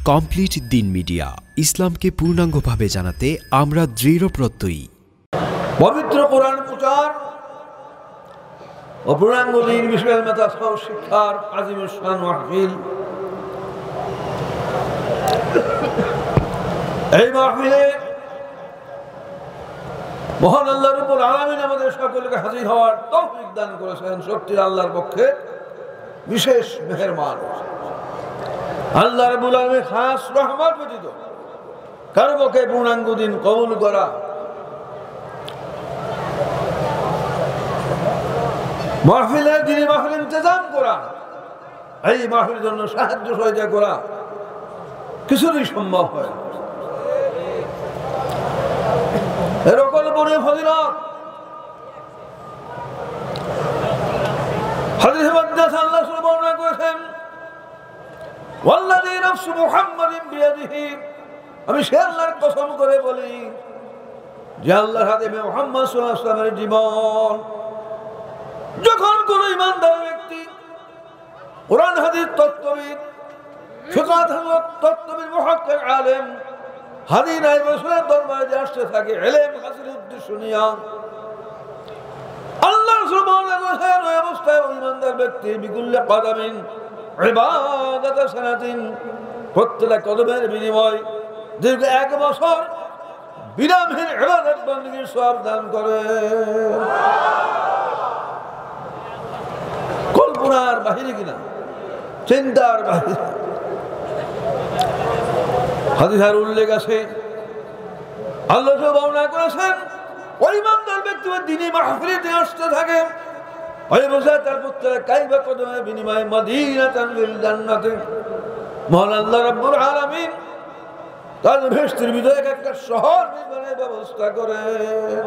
Complete দিন media, ইসলামকে পূর্ণাঙ্গভাবে জানাতে আমরা দৃঢ় প্রত্যয়ী। পবিত্র কোরআন প্রচার ও পূর্ণাঙ্গ দিন বিষয়ের মেধা সহ শিক্ষার আজিম শান মাহফিল। এই মাহফিলে মহান আল্লাহ রাব্বুল আলামিন আমাদের সকলকে হাজির হওয়ার তৌফিক দান করেছেন। সত্যির আল্লাহর পক্ষে বিশেষ মেহেরবান আল্লাহ রাব্বুল আলামিন খাস রহমত ব্যতীত কারো পক্ষে পূর্ণাঙ্গ দিন কবুল করা মাহফিলের দিনে মাহফিল ইন্তজাম করা, এই মাহফিলের জন্য সাহায্য সহযোগিতা করা কিছুতেই সম্ভব হয়। এরকম বড় ফজিলত হাদিসে মুকদ্দাস আল্লাহ সুবহানাহু বর্ণনা করেছেন, ওয়াল্লাযী নাফসু মুহাম্মাদিন বিয়াদিহি, আমি সে আল্লাহর কসম করে বলি যে আল্লাহর হাতে মুহাম্মদ সাল্লাল্লাহু আলাইহি ওয়াসাল্লামের জীবন। যখন কোন ইমানদার ব্যক্তি কোরআন হাদিস তত্ত্ববিদ, ফিকহ তত্ত্ববিদ, মুহাক্কিক আলেম হাদিস নাই রাসূলের দরবারে আসতে থাকে ইলম হাসিলের উদ্দেশ্য নিয়ে, আল্লাহ সুবহানাহু ওয়া তাআলা ওই অবস্থায় ওই ইমানদার ব্যক্তি বিকুল্লি কদমিন ইবাদাত সানাতিন, প্রত্যেক কদমের বিনিময় দীর্ঘ 1 বছর বিরামহীন ইবাদত বندگির সওয়াব দান করে। কল্পনার বাহিরে কিনা, চিন্তার বাহিরে। হাদিসের উল্লেখ আছে, আল্লাহ বর্ণনা করেছেন ওই ইমানদার ব্যক্তি দিনই মাহফিলে আসতে থাকে, ওই বছর তার পুত্রের কাইবা কদমের বিনিময়ে মদিনাতান লিল জান্নাতে, মহান আল্লাহ রাব্বুল আলামিন তার বেহেশতের ভিতরে একটা শহর নির্মাণের ব্যবস্থা করেন।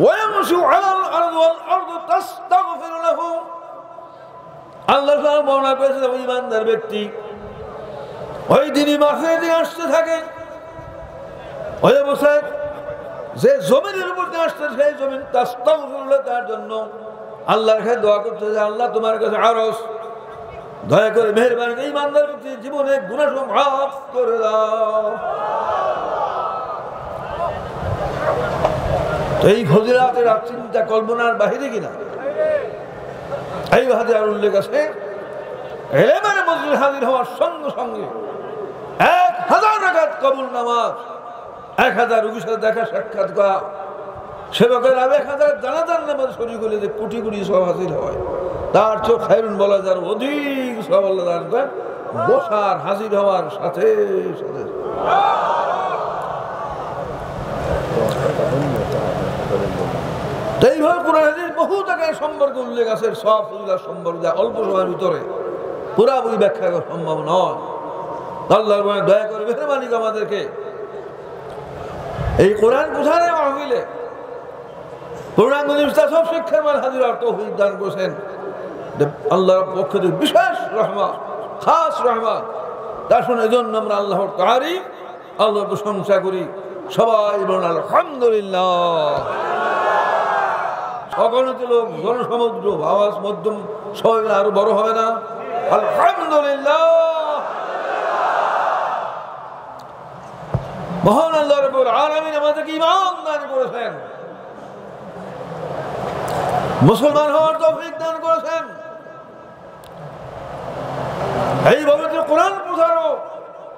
ওয়ামশু আলাল আরদ ওয়াল আরদু তাস্তাগফিরু লাহু, আল্লাহ তাআলা বর্ণনা করেছেন ওই ইমানদার ব্যক্তি ওই দিনই মাহফিলে আসতে থাকে, ওই অবস্থায় যে জমিনের উপর আসতে সেই জমিন তাস্তাগফিরু লাহু, তার জন্য আল্লাহর কাছে দোয়া করতে যে আল্লাহ তোমার কাছে আরজ দয়া করে মেহেরবানি করে ইমানদার ব্যক্তি জীবনে গুনাহ মাফ করে দাও। এই ফজিলতের চিন্তা কল্পনার বাহিরে কিনা। এই হাদিসের উল্লেখ আছে, ইলমের মজলিসে হাজির হওয়ার সঙ্গে সঙ্গে 1000 রাকাত কবুল নামাজ, 1000 রোগীর সাথে দেখা সাক্ষাৎ করা, সেবকের 1000 জানাজার নামাজ শরীক হলে যে কোটি কোটি সওয়াব হাসিল হয়, তার চেয়ে খায়রুন বলা যার অধিক সওয়াব আল্লাহ দান করেন বসার হাজির হওয়ার সাথে সাথে। এইভাবে কোরআন হাদিস বহু জায়গায় সম্পর্কে উল্লেখ আছে, সব ফজিলত সম্পর্কে অল্প সময়ের ভিতরে পুরাপুরি ব্যাখ্যা করা সম্ভব নয়। আল্লাহর বলে দয়া করে মেহেরবানি করে আমাদেরকে এই কোরআন প্রচারে মাহফিলে পূর্ণাঙ্গ সব শিক্ষার মান হাজির হওয়ার তৌফিক দান করেছেন। আল্লাহর পক্ষ থেকে বিশেষ রহমত, খাস রহমত। তার শুনে এজন্য আমরা আল্লাহর তারিফ, আল্লাহর প্রশংসা করি। সবাই বলুন আলহামদুলিল্লাহ। অগণিত লোক, জনসমুদ্র, আওয়াজ মধ্যম সবাই আরো বড় হবে না? আলহামদুলিল্লাহ। মহান আল্লাহ রাব্বুল আলামিন আমাদেরকে ঈমান দান করেছেন, মুসলমান হওয়ার তৌফিক দান করেছেন। এই পবিত্র কোরআন প্রচারক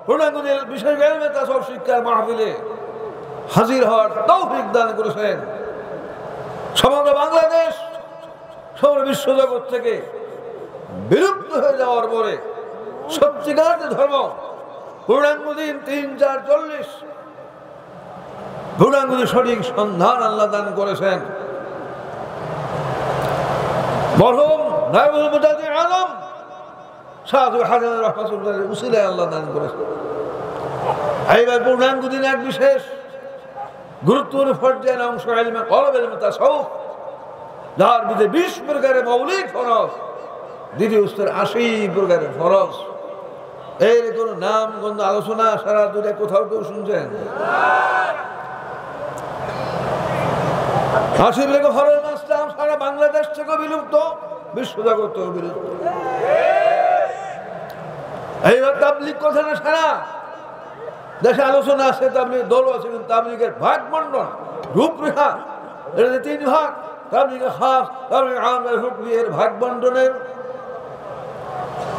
পূর্ণাঙ্গ বিশেষ ইলমে তাসাউফ শিক্ষার মাহফিলে হাজির হওয়ার তৌফিক দান করেছেন। সমগ্র বাংলাদেশ, সমগ্র বিশ্বজগৎ থেকে বিলুপ্ত হয়ে যাওয়ার পরে সত্যিকার ধর্ম পূর্ণাঙ্গ দিন 3-4-40 পূর্ণাঙ্গ সঠিক সন্ধান আল্লাহ দান করেছেন। মরহুম নায়েবুল মুজাদ্দিদ আলম শাহ হাসান রাহমাতুল্লাহ উসিলায় আল্লাহ দান করেছেন। এইবার পূর্ণাঙ্গ দিন এক বিশেষ গুরুত্বপূর্ণ পর্যায়ের অংশ ইলমে কলব, ইলমে তাসাউফ, যার ভিতরে 20 প্রকারের মৌলিক ফরজ, দ্বিতীয় স্তর 80 প্রকারের ফরজ। এর কোনো নাম গন্ধ আলোচনা সারা দুনিয়া কোথাও কেউ শুনছেন? 80 প্রকার ফরজ ইসলাম সারা বাংলাদেশ থেকে বিলুপ্ত, বিশ্বজগৎ থেকে বিলুপ্ত। এইবার তাবলিগ কথা না সারা দেশে আলোচনা আছে, তাবলিগ দল আছে, কিন্তু তাবলিগের ভাগ বন্টন রূপরেখা এটা 3 ভাগ, তাবলিগের খাস, তাবলিগ আম, এর ভাগ বন্টনের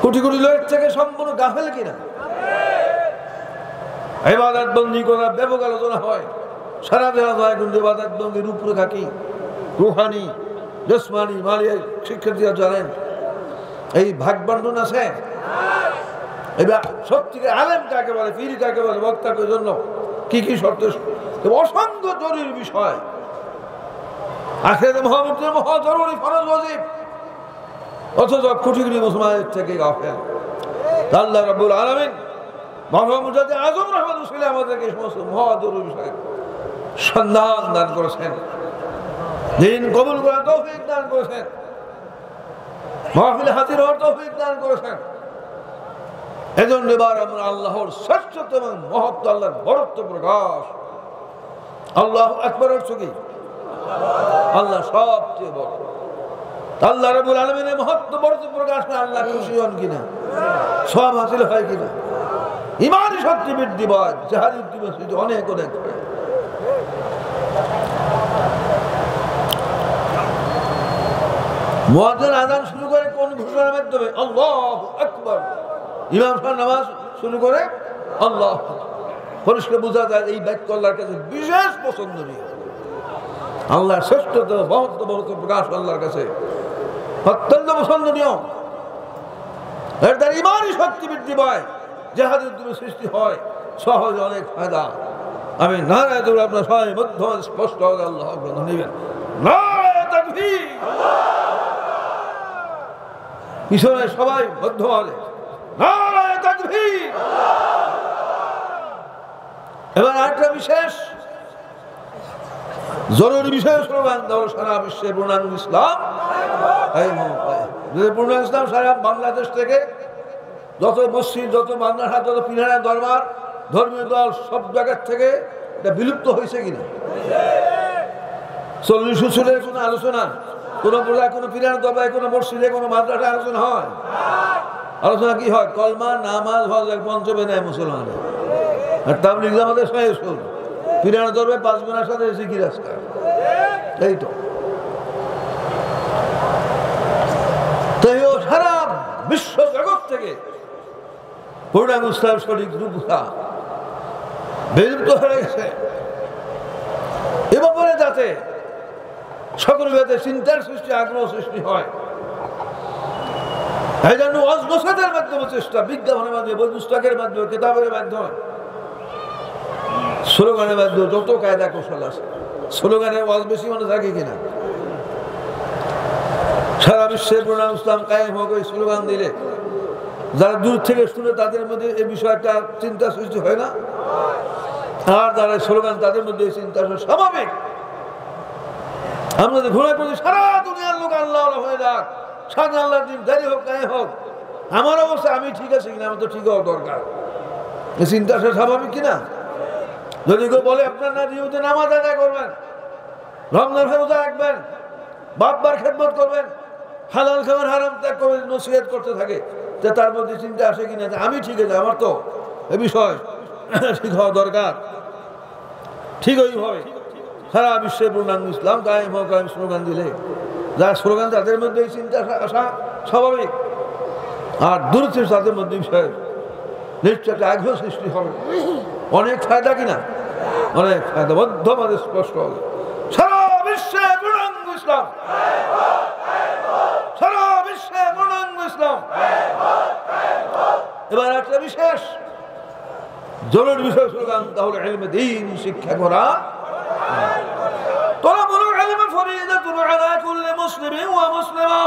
কোটি কোটি লোকের থেকে সম্পূর্ণ গাফেল কিনা। ইবাদত বন্দি করা ব্যাপক আলোচনা হয়, সারা দেওয়া যায়, কিন্তু ইবাদত বন্দির রূপরেখা কি, রুহানি, জসমানি, মালিয়া শিক্ষার্থীরা জানেন এই ভাগ বন্টন আছে। এবার সত্যিকার আলেম কাকে বলে, পীর কাকে বলে, বক্তাকে জন্য কি কি শর্ত, অসংখ্য জরুরি বিষয়, আখিরাতে মুহাম্মদের মহা জরুরি ফরজ ওয়াজিব, অথচ কোটি কোটি মুসলমানের থেকে গাফেল। আল্লাহ রাব্বুল আলামিন মরহুম মুজাদ্দিদ আযম রাহমাতুল্লাহ আমাদেরকে এই সমস্ত মহা জরুরি বিষয় সন্ধান দান করেছেন, দিন কবুল করার তৌফিক দান করেছেন, মাহফিলে হাজির হওয়ার তৌফিক দান করেছেন। এজন্য এবার আমরা আল্লাহর শ্রেষ্ঠত্ব এবং মহত্ব, আল্লাহর বড়ত্ব প্রকাশ, আল্লাহু আকবার অর্থ কি, আল্লাহ সবচেয়ে বড়। আল্লাহ রাব্বুল আলামিনের মহত্ব বড়ত্ব প্রকাশ না আল্লাহ খুশি হন কিনা, সব হাসিল হয় কিনা, ইমানি শক্তি বৃদ্ধি পায়, জিহাদি উদ্দীপনা অনেক অনেক হয়। মুয়াজ্জিন আযান শুরু করে কোন ঘোষণার মাধ্যমে, আল্লাহু আকবার। ইমাম সাহেব নামাজ শুরু করে আল্লাহ, পরিষ্কার বোঝা যায় এই বাক্য আল্লাহর কাছে বিশেষ পছন্দনীয়। আল্লাহর শ্রেষ্ঠত্ব, মহত্ব, বড়ত্ব প্রকাশ আল্লাহর কাছে অত্যন্ত পছন্দনীয়। এর দ্বারা ইমানি শক্তি বৃদ্ধি পায়, জিহাদের উদ্যমে সৃষ্টি হয়, সহজ অনেক ফায়দা। আমি নারায়ে তাকবীর, আপনার সবাই মধ্যম স্পষ্ট হবে, আল্লাহ আকবার নিবেন, নারায়ে তাকবীর। পিছনে সবাই মধ্য হলে নারায়ে তাকবীর। এবার আরেকটা বিশেষ জরুরি বিষয় স্লোগান দেওয়া, সারা বিশ্বে পূর্ণাঙ্গ ইসলাম, পূর্ণাঙ্গ ইসলাম সারা বাংলাদেশ থেকে যত মসজিদ, যত মাদ্রাসা, যত পীরানা দরবার, ধর্মীয় দল, সব জায়গার থেকে এটা বিলুপ্ত হয়েছে কিনা। 40 বছরের কোনো আলোচনা, কোনো বোঝা, কোনো পীরানা দরবারে, কোনো মসজিদে, কোনো মাদ্রাসা আলোচনা হয়? আলোচনা কি হয়? কলমা, নামাজ, হজ, পঞ্চমে নেয় মুসলমানের। আর তাবলীগ জামাতের সহায় শুন, পীরানা দরবারে 5 জনের সাথে জিকির আজকাল, এই তো। সারা বিশ্ব জগৎ থেকে পূর্ণাঙ্গ ইসলাম সঠিক রূপটা বিলুপ্ত হয়ে গেছে। এ ব্যাপারে যাতে সকল ভেদে চিন্তার সৃষ্টি, আগ্রহ সৃষ্টি হয়, এই জন্য ওয়াজ-নসিহতের মাধ্যমে চেষ্টা, বিজ্ঞাপনের মাধ্যমে, বই পুস্তকের মাধ্যমে, কিতাবের মাধ্যমে, স্লোগানের মাধ্যমে, যত কায়দা কৌশল আছে। স্লোগানের ওয়াজ বেশি মনে থাকে কিনা? সারা বিশ্বে পূর্ণাঙ্গ ইসলাম কায়েম হোক, ওই স্লোগান দিলে যারা দূর থেকে শুনে তাদের মধ্যে এই বিষয়টা চিন্তা সৃষ্টি হয় না? আর যারা স্লোগান, তাদের মধ্যে এই চিন্তা স্বাভাবিক। আমরা ঘোরা করি সারা দুনিয়ার লোক আল্লাহ হয়ে যাক, সারা আল্লাহর দিন জারি হোক, কায়েম হোক, আমার অবস্থা আমি ঠিক আছে কিনা, আমার তো ঠিক হওয়া দরকার। এই চিন্তা স্বাভাবিক কিনা? যদি কেউ বলে আপনার না নিয়মিত নামাজ আদায় করবেন, রমজান রোজা রাখবেন, বাপবার খেদমত করবেন, হালাল খাবার হারাম ত্যাগ করে নসিহত করতে থাকে, যে তার মধ্যে চিন্তা আসে কিনা যে আমি ঠিক আছে, আমার তো এ বিষয় ঠিক হওয়া দরকার। ঠিক ওইভাবে সারা বিশ্বে পূর্ণাঙ্গ ইসলাম কায়েম হোক, কায়েম স্লোগান দিলে যারা স্লোগান, তাদের মধ্যে এই চিন্তা আসা স্বাভাবিক। আর দূরত্ব তাদের মধ্যে বিষয় নিশ্চয় একটা আগ্রহ সৃষ্টি হবে, অনেক ফায়দা কিনা, অনেক ফায়দা, মধ্যমাদের স্পষ্ট হবে। সারা বিশ্বে পূর্ণাঙ্গ ইসলাম, সারা বিশ্বে পূর্ণাঙ্গ ইসলাম। এবার একটা বিশেষ জরুরি বিষয় স্লোগান, তাহলে ইলমে দ্বীন শিক্ষা করা। তলাবুল ইলমি ফরিদাতুন আলা কুল্লি মুসলিমিন ওয়া মুসলিমা।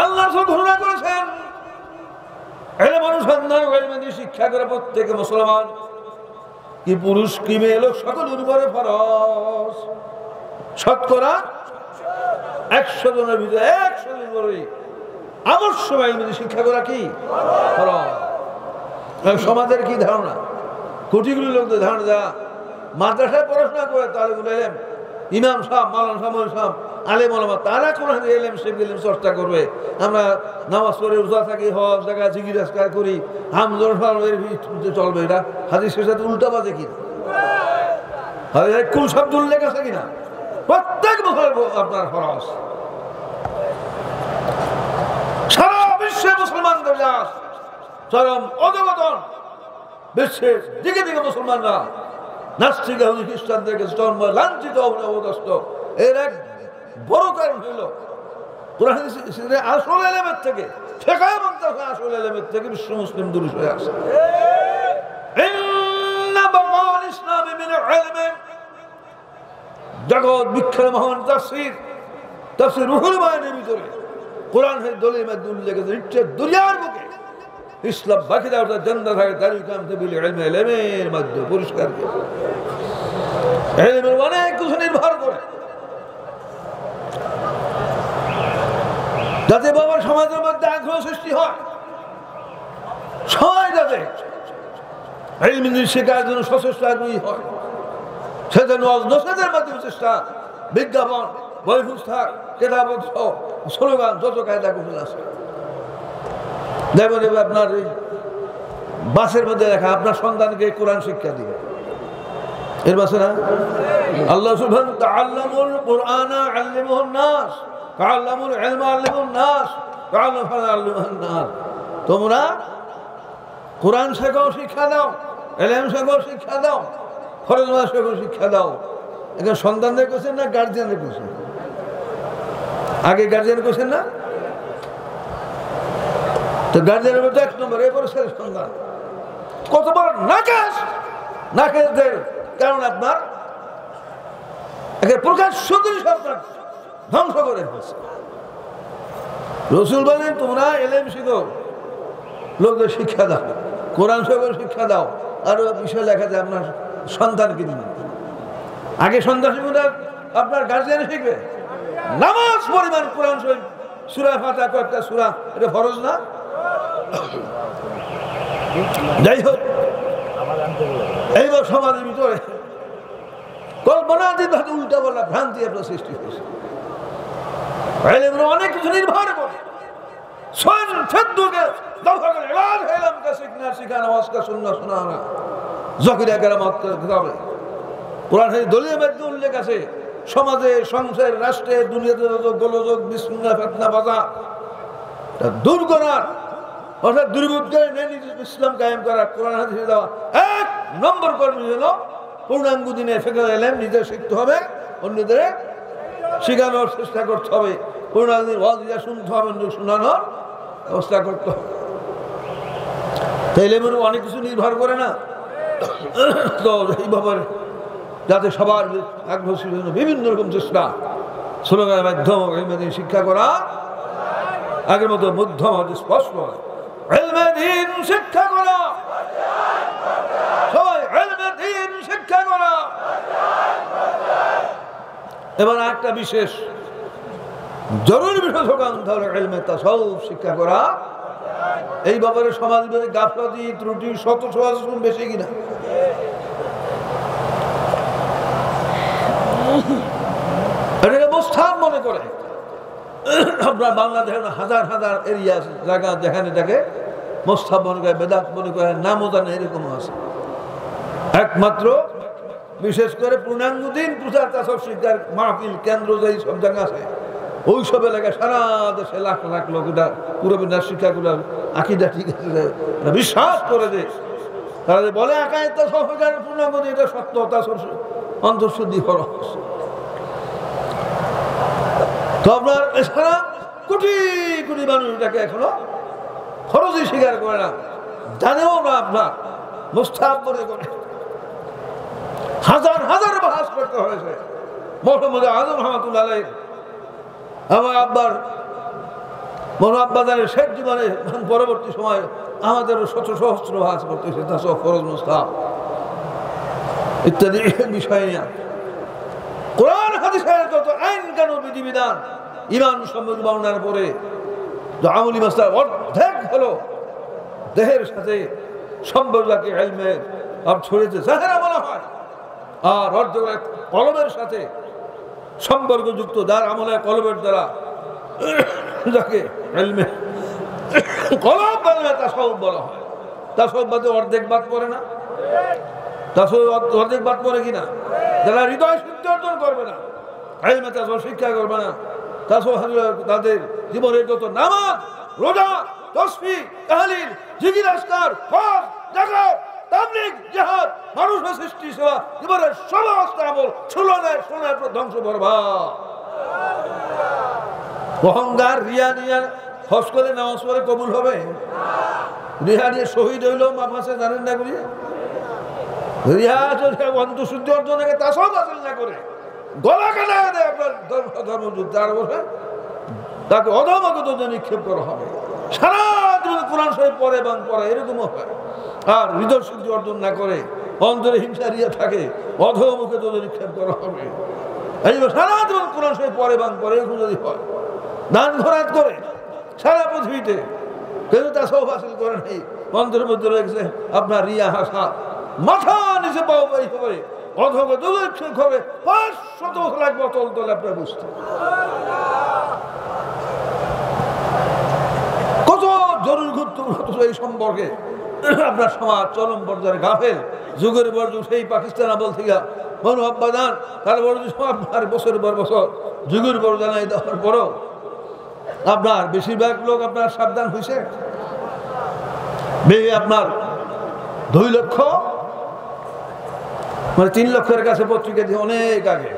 আল্লাহ ঘোষণা করেছেন ইলম অনুসন্ধান, ইলমে দ্বীন শিক্ষা করে প্রত্যেক মুসলমান, কি পুরুষ কি মেয়ে লোক সকলের উপরে ফরজ। শতকরা 100 জনের ভিতরে 100 জন বলি অবশ্যই ইলমে দ্বীন শিক্ষা করা কি ফরজ। সমাজের কি ধারণা, কোটি কোটি লোকদের ধারণা, যা মাদ্রাসায় পড়াশোনা করে তাহলে ইমাম সাহেব, মাওলানা সাহেব, মৌলভী সাহেব, আলেম ওলামা তারা কোরআন এলেম শিখে এলেম চর্চা করবে। আমরা নামাজ পড়ে রোজা থাকি, হজ জায়গা জিকির আজকার করি, হামজর চলবে। এটা হাদিসের সাথে উল্টা বাজে কিনা? কুল শব্দ উল্লেখ আছে কিনা? প্রত্যেক বছর আপনার ফরজ। সারা বিশ্বে মুসলমানদের লাশ, চরম অধঃপতন। বিশ্বের দিকে দিকে মুসলমানরা নাস্তিক ইহুদি খ্রিস্টানদের কাছে জন্ম লাঞ্ছিত অবদস্ত। এর এক বড় কারণ হইল কোরআন হাদিসের আসল এলেমের থেকে, ফিকহ মানতে আসল এলেমের থেকে বিশ্ব মুসলিম দূরে সরে আসে। ইন্না বাকাল ইসলামি মিন ইলমি, জগৎ বিখ্যাত মহান তাফসীর রুহুল মায়ানের ভিতরে কোরআন হাদিস দলিলের মধ্যে উল্লেখ আছে, দুনিয়ার বুকে ইসলাম বাকি দেওয়াটা জান্নাত থাকে দারুল কামতে বিল ইলমি, ইলমের মাধ্যমে পরিষ্কার করে। ইলমের অনেক কিছু নির্ভর করে, যাতে বাবার সমাজের মধ্যে আগ্রহ সৃষ্টি হয়, সবাই যাতে ইলম শেখার জন্য সচেষ্ট আগ্রহী হয়। সেজন্য নসেদের মাধ্যমে চেষ্টা, বিজ্ঞাপন, বই পুস্তক, কেতাব, স্লোগান, যত কায়দা কৌশল আছে। দেখবেন আপনার বাসের মধ্যে দেখা আপনার সন্তানকে কোরআন শিক্ষা দিবে, এর বাসে না আল্লাহ সুবহান তাআল্লামুল কুরআনা আল্লিমুন নাস, তাআল্লামুল ইলমা আল্লিমুন নাস, তাআল্লামুন নাস। তোমরা কোরআন শেখো, শিক্ষা দাও, ইলম শেখো, শিক্ষা দাও, ফরজ নামাজ শেখো, শিক্ষা দাও। এখন সন্তানদের কোশ্চেন না গার্জিয়ানদের কোশ্চেন? আগে গার্জিয়ান কোশ্চেন না, তো গার্জিয়ানের মধ্যে এক নম্বর, এরপরে ছেলে সন্তান। কত বড় নাকাশ, নাকাশদের কারণ আপনার প্রকাশ্য জিনিস আপনার ধ্বংস করে ফেলছে। রাসূল বলেন তোমরা ইলম শিখো, লোকদের শিক্ষা দাও, কোরআন শেখো, শিক্ষা দাও। আরো বিষয় লেখা যায় আপনার সন্তানকে নিয়ে। আগে সন্তান শিখবে, আপনার গার্জিয়ান শিখবে। নামাজ পরিমাণ কোরআন শরীফ, সূরা ফাতিহা, কয়েকটা সূরা, এটা ফরজ না? যাই হোক, এইবার সমাজের ভিতরে কল্পনাতীত ভাবে উল্টা বলা ভ্রান্তি আপনার সৃষ্টি হয়েছে। অনেক কিছু নির্ভর করে, উল্লেখ আছে সমাজে, সংসার, রাষ্ট্রে, দুনিয়াতে যত গোলযোগ, বিশৃঙ্খলা, ফিতনা, বাজার দূর করার, অর্থাৎ দুর্বৃত্তকে ইসলাম কায়েম করার, কোরআন হাদিসে দেওয়া এক নম্বর কর্মী হলো পূর্ণাঙ্গ দিনে ফিকহ ইলম নিজে শিখতে হবে, অন্যদের শেখানোর চেষ্টা করতে হবে, পূর্ণাঙ্গ দিন ওয়াজ শুনতে হবে, শোনানোর ব্যবস্থা করতে হবে। তাইলে মনে অনেক কিছু নির্ভর করে না। তো এইভাবে যাতে সবার আগ্রহ বিভিন্ন রকম চেষ্টা, স্লোগানের মাধ্যমে শিক্ষা করা, আগের মতো মধ্যম হাতে স্পষ্ট হয়। ইলমে দ্বীন শিক্ষা করা, সবাই ইলমে দ্বীন শিক্ষা করা। এবার একটা বিশেষ জরুরি বিষয় হলো ইলমে তাসাউফ শিক্ষা করা। এই ব্যাপারে সমাজে গাফলতি, ত্রুটি, শত সহস্র বেশি কিনা? এটাকে মোস্তাহাব মনে করে। আমরা বাংলাদেশের হাজার হাজার এরিয়া জায়গা যেখানে এটাকে মোস্তাহাব মনে করে, বেদাত মনে করে, নামও জানে, এরকম আছে। একমাত্র বিশেষ করে পূর্ণাঙ্গ দিন প্রচার তাসাউফ শিক্ষার মাহফিল কেন্দ্র যেই সব জায়গা আছে, ওই সব এলাকায় সারা দেশে লাখ লাখ লোক এটা পুরো শিক্ষাগুলো আকিদা ঠিক আছে বিশ্বাস করে যে তারা যে বলে আকায় তাসাউফ পূর্ণাঙ্গ দিন, এটা সত্য, তাসাউফ অন্তঃশুদ্ধি খরচ। তো আপনার এছাড়া কোটি কোটি মানুষ এটাকে এখনো ফরজই স্বীকার করে না, জানেও না, আপনার মুস্তাহাব মনে করে। হাজার হাজার বাহাস করতে হয়েছে। মোহাম্মদ আজম রহমাতুল্লাহ আলাইহি আমার আব্বার আব্বাজানের শেখ জীবনে পরবর্তী সময় আমাদের শত সহস্র বাহাস করতে হয়েছে, তা সব ফরজ মুস্তাহাব ইত্যাদি বিষয় নিয়ে। কোরআন হাদিসের যত আইন কানুন বিধিবিধান ইমান সম্পর্কে বর্ণনার পরে যে আমলি মাসলা অর্ধেক হলো দেহের সাথে সম্পর্ককে ইলমে ছড়েছে জাহেরা বলা হয়, আর অর্ধেক কলমের সাথে সম্পর্কযুক্ত, যার আমলে কলবের দ্বারা যাকে ইলমে কলব বলে তাসাউফ বলা হয়। তাসাউফ বাদে অর্ধেক বাদ পড়ে না? তাসাউফ অর্ধেক বাদ পড়ে কিনা? যারা হৃদয় শুদ্ধি অর্জন করবে না, ইলমে তাসাউফ শিক্ষা করবে না, তাসাউফ তাদের জীবনের যত নামাজ, রোজা, তাসবিহ, তাহলিল, জিকির, আজকার, হজ, যাকাত, তাবলীগ, জিহাদ, মানুষের সৃষ্টি সেবা, জীবনের সমস্ত আমল ছুলনের সোনার ধ্বংস বরবাদ। অহংকার রিয়া নিয়ে হজ করে নামাজ পড়ে কবুল হবে? রিয়া নিয়ে শহীদ হইলেও মাপ আছে জানেন না করি? রিয়া অন্তঃশুদ্ধি অর্জনকে তাসাউফ হাসিল না করে গলা কাটা দেয় আপনার ধর্মযুদ্ধ, আর বসে তাকে অধমগত নিক্ষেপ করা হবে। সারা জীবন কোরআন শরীফ পড়ে এবং পড়ে এরকমও হয়, আর হৃদয় শুদ্ধি অর্জন না করে অন্তরে হিংসা রিয়া থাকে, অধমুখে তোদের নিক্ষেপ করা হবে। এই সারা জীবন কোরআন শরীফ পড়ে এবং পড়ে এরকম যদি হয়, দান খরাত করে সারা পৃথিবীতে কেউ তাসাউফ হাসিল করে নাই, অন্তরের মধ্যে রয়েছে আপনার রিয়া হাসা, মাথা নিচে পাও পাই করে অধমে দুর্লক্ষ্য করে ৫০০ লাখ বোতল তোলে আপনার বুঝতে। কত জরুরি গুরুত্বপূর্ণ এই সম্পর্কে আপনার সমাজ চরম পর্যায়ে গাফেল। যুগের পর যুগ সেই পাকিস্তান আমল থেকে মনোভাবাদান, তারপর আপনার বছরের পর বছর যুগের পর জানাই দেওয়ার পরও আপনার বেশিরভাগ লোক আপনার সাবধান হয়েছে। মেয়ে আপনার 2 লক্ষ মানে 3 লক্ষের কাছে পত্রিকা দিয়ে অনেক আগে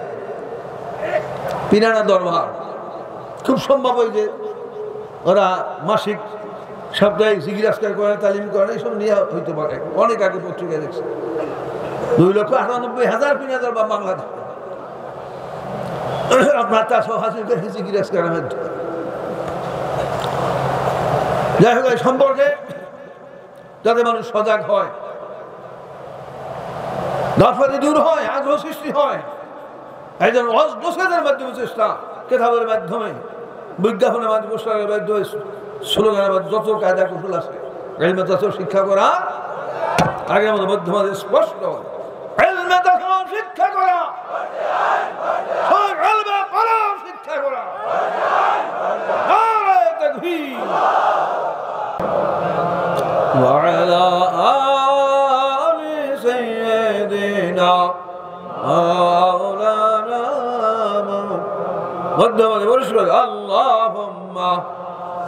পিনানা দরবার, খুব সম্ভব হয় যে ওরা মাসিক সাপ্তাহিক জিজ্ঞাসা করে, তালিম করে, এইসব নিয়ে হইতে পারে। অনেক আগে পত্রিকা দেখছে 2,98,000 পিনানা দরবার বাংলাদেশ আপনার তাসাউফ হাসিল করে জিজ্ঞাসা করার মাধ্যমে। যাই হোক, এই সম্পর্কে যাতে মানুষ সজাগ হয়, গাফলাতি দূর হয়, আগ্রহ সৃষ্টি হয়, এই জন্য নসিহতের মাধ্যমে চেষ্টা, কেতাবের মাধ্যমে, বিজ্ঞাপনের মাধ্যমে, পোস্টারের মাধ্যমে, স্লোগানের মাধ্যমে যত কায়দা কৌশল আছে ইলমে তাসাউফ শিক্ষা করা। আগের মতো মধ্যমাদের স্পষ্ট ইলমে তাসাউফ শিক্ষা করা, ইলমে কালাম শিক্ষা করা। নারে তাকবীর। وعلى آل سيدنا مولانا محمد ورسول اللهم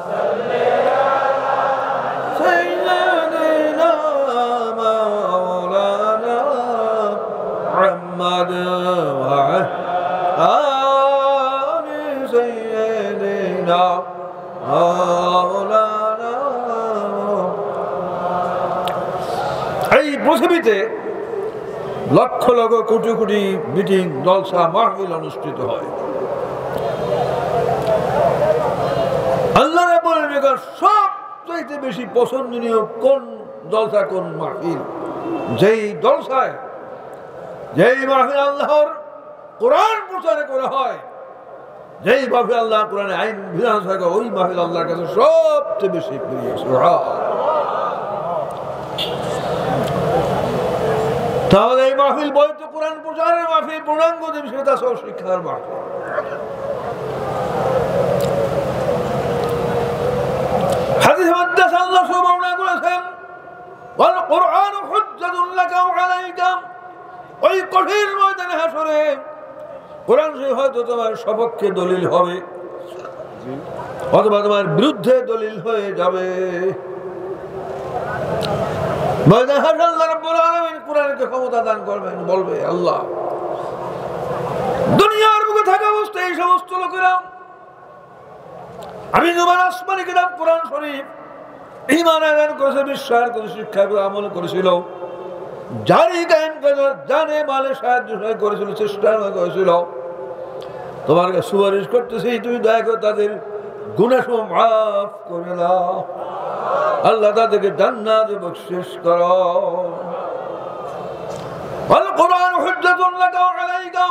صل على سيدنا مولانا محمد وعلى آل سيدنا مولانا। এই পৃথিবীতে লক্ষ লক্ষ কোটি কোটি মিটিং, জলসা, মাহফিল অনুষ্ঠিত হয়। আল্লাহ রাব্বুল আলামিন সবচেয়ে বেশি পছন্দনীয় কোন জলসা, কোন মাহফিল? যেই জলসায়, যেই মাহফিল আল্লাহর কোরআন প্রচার করা হয়, যেই মাহফিল আল্লাহ কোরআনে আইন বিধান থাকে, ওই মাহফিল আল্লাহর কাছে সবচেয়ে বেশি প্রিয়। তাহলে এই মাহফিল বৈধ কোরআন প্রচারের মাহফিল, পূর্ণাঙ্গ দেবী তাসাউফ শিক্ষার মাহফিল। হাদিসে মুকদ্দাস আল্লাহ সুবহানাহু করেছেন, ওয়াল কুরআনু হুজ্জাতুন লাকা ওয়া আলাইকা। ওই কঠিন ময়দানে হাসরে কোরআন শরীফ হয়তো তোমার সপক্ষে দলিল হবে অথবা তোমার বিরুদ্ধে দলিল হয়ে যাবে। আল্লাহ রাব্বুল আলামিন কোরআনকে ক্ষমতা দান করবেন, বলবে আল্লাহ দুনিয়ার বুকে থাকা অবস্থায় এই সমস্ত লোকেরা আমি তোমার আসমানি কিতাব কোরআন শরীফ ঈমান আনয়ন করেছে, বিশ্বাস করে, শিক্ষা করে, আমল করেছিল, জারি কায়েম করে, জানে মালে সাহায্য করেছিল, চেষ্টা করেছিল, তোমার কাছে সুপারিশ করতেছি, তুমি দয়া করে তাদের গুনাহ মাফ করে দাও, আল্লাহ তাদেরকে জান্নাতে বখশিশ করো। আল কুরআন হুজ্জাতুন লাকা ওয়া আলাইকা।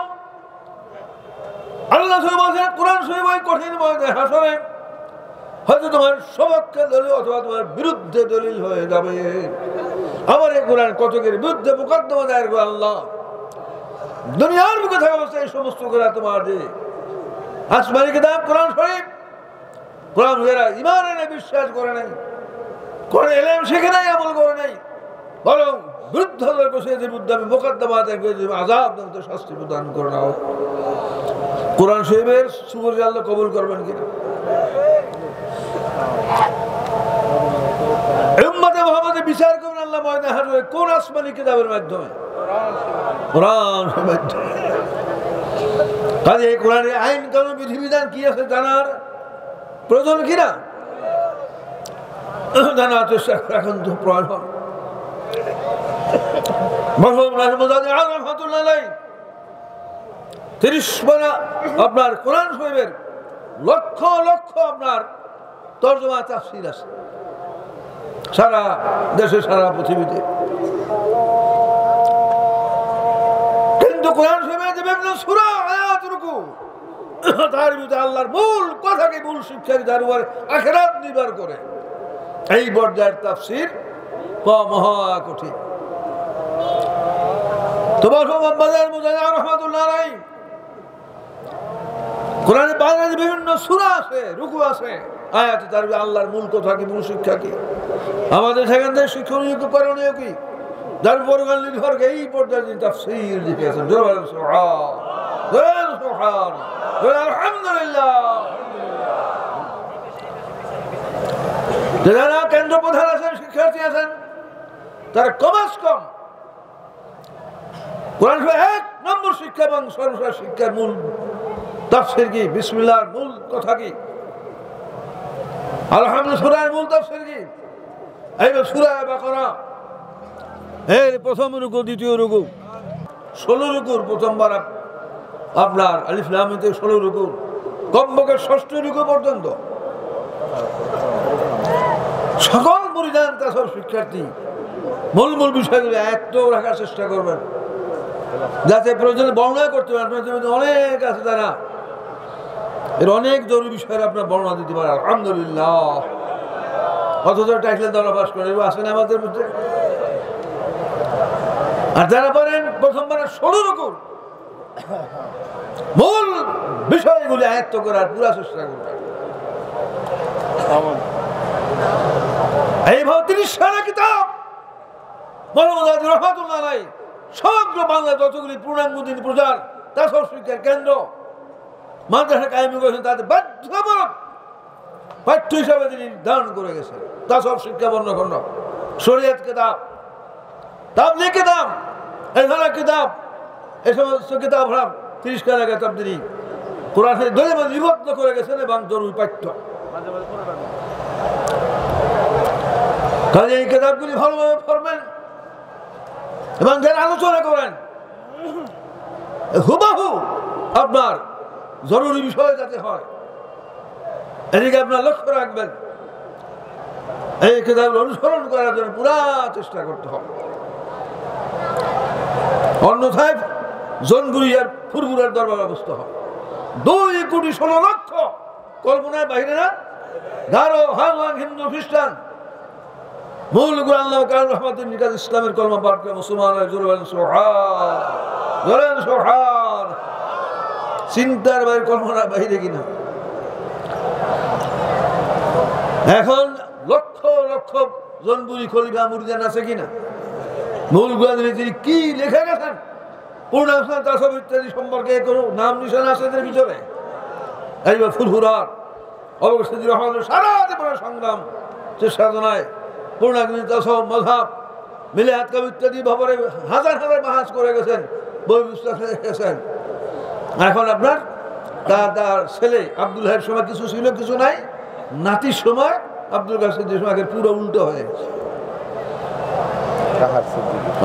আল্লাহ সুবহানাহু কোরআন শরীফ ওই কঠিন ময়দানে হাসরে হয়তো তোমার সপক্ষে দলিল অথবা তোমার বিরুদ্ধে দলিল হয়ে যাবে। আমার এই কোরআন কতকের বিরুদ্ধে মোকদ্দমা দায়ের করে আল্লাহ দুনিয়ার মুখে থাকা অবস্থায় এই সমস্ত করে তোমার যে আসমানি কিতাব কোরআন শরীফ, কোরআন যারা ঈমান এনে বিশ্বাস করে নাই, কোরআন ইলম শিখে নাই, আমল করে নাই, বরং বিরুদ্ধদের বসিয়েছে বুদ্ধ আমি মোকদ্দমা আযাব দান শাস্তি প্রদান করে নাও। কোরআন শরীফের সুবর্ণে আল্লাহ কবুল করবেন কিনা? উম্মতে মুহাম্মাদের বিচার করবেন আল্লাহ ময়দানে হাশরে কোন আসমানি কিতাবের মাধ্যমে? কোরআনের মাধ্যমে। কাজে এই কোরআনের আইন কানুন বিধিবিধান কি আছে জানার প্রয়োজন কিনা? জানার চেষ্টা এখন তো প্রয়োজন। আপনার কোরআন শরীফের লক্ষ লক্ষ আপনার তরজমা তাফসীর আছে সারা দেশে সারা পৃথিবীতে। কিন্তু কোরআন শরীফের যে বিভিন্ন সূরা আয়াত রুকু তার ভিতরে আল্লাহর মূল কথাকে মূল শিক্ষা যার উপর আখিরাত নির্ভর করে এই পর্যায়ের তাফসীর পাওয়া মহা কঠিন। তোমার বাজার মুজাহিদ রহমাতুল্লাহ আলাইহি কোরআনে বাজারে বিভিন্ন সূরা আছে, রুকু আছে, আয়াত, তার আল্লাহর মূল কথা কি, মূল শিক্ষা কি, আমাদের সেখান থেকে শিক্ষণীয় করণীয় কি, যার উপর নির্ভর করে এই পর্যায়ে তাফসীর লিখেছেন। আলহামদুলিল্লাহ। যারা কেন্দ্র প্রধান আছেন, শিক্ষার্থী আছেন, তারা কমাস কম কোরআন এক নম্বর শিক্ষা এবং সর্বশেষ শিক্ষার মূল তাফসীর কি, বিসমিল্লাহর মূল কথা কি, আলহামদুলিল্লাহ সূরার মূল তাফসীর কি, এই সূরা বাকারা এর প্রথম রুকু, দ্বিতীয় রুকু, 16 রুকুর প্রথমবার আপনার আলিফ লাম মিম থেকে 16 রুকু, কমপক্ষে 6ষ্ঠ রুকু পর্যন্ত সকল মুরিদান তাসর শিক্ষার্থী মূল মূল বিষয়গুলো এত রাখার চেষ্টা করবেন যাতে প্রয়োজনে বর্ণনা করতে পারেন। অনেক আছে তারা এর অনেক জরুরি বিষয়ের আপনার বর্ণনা দিতে পারে। আলহামদুলিল্লাহ। অথচ টাইটেল দ্বারা পাস করে আসেন আমাদের মধ্যে। আর যারা পারেন প্রথমবার 16 রকম মূল বিষয়গুলি আয়ত্ত করার পুরা চেষ্টা করবেন। এইভাবে 30 সারা কিতাব মৌলানা রহমাতুল্লাহ আলাইহি সমগ্র বাংলা যতগুলি পূর্ণাঙ্গ দিন প্রচার তাসর শিক্ষার কেন্দ্র মাদ্রাসা কায়েম করেছেন, তাদের বাধ্যতামূলক পাঠ্য হিসাবে তিনি নির্ধারণ করে গেছেন। তাসর শিক্ষা বর্ণখণ্ড, শরীয়ত কিতাব, তাবলীগ কিতাব, এখানে কিতাব, এই সমস্ত কিতাব 30 খানা কিতাব তিনি কোরআন দৈনিক নিবদ্ধ করে গেছেন এবং জরুরি পাঠ্য। কাজে এই কিতাবগুলি ভালোভাবে পড়বেন এবং যারা আলোচনা করেন হুবাহু আপনার জরুরি বিষয় যাতে হয় এদিকে আপনার লক্ষ্য রাখবেন। এই কিতাবগুলো অনুসরণ করার জন্য পুরা চেষ্টা করতে হবে, অন্যথায় জনগুলি আর ফুরফুরার দরবার অবস্থা হবে। 2,16,00,000 কল্পনার বাইরে না, গারো, হাওয়ান, হিন্দু, খ্রিস্টান মূল আল্লাহ কারণ রহমাতুল নিকাজ ইসলামের কলমা পাঠ করে মুসলমান সোহান চিন্তার বাইরে কল্পনার বাইরে কিনা। এখন লক্ষ লক্ষ জনপুরি খলিফা মুরিদান আছে কিনা, মূল গুলাদের তিনি কি লেখা গেছেন পূর্ণাঙ্গ তাসব ইত্যাদি সম্পর্কে কোনো নাম নিশান আছে এদের ভিতরে। এইবার ফুরফুরার অবশ্যই রহমানের সারা জীবনের সংগ্রাম যে সাধনায় পূর্ণাঙ্গ তাসব মাযহাব মিলাদ কাব ইত্যাদি ব্যাপারে হাজার হাজার বাহাস করে গেছেন, বই পুস্তক লিখেছেন। এখন আপনার তার ছেলে আব্দুল হাইয়ের সময় কিছু ছিল, কিছু নাই, নাতির সময় আব্দুল কাদের সিদ্দিকীর সময় পুরো উল্টো হয়ে গেছে।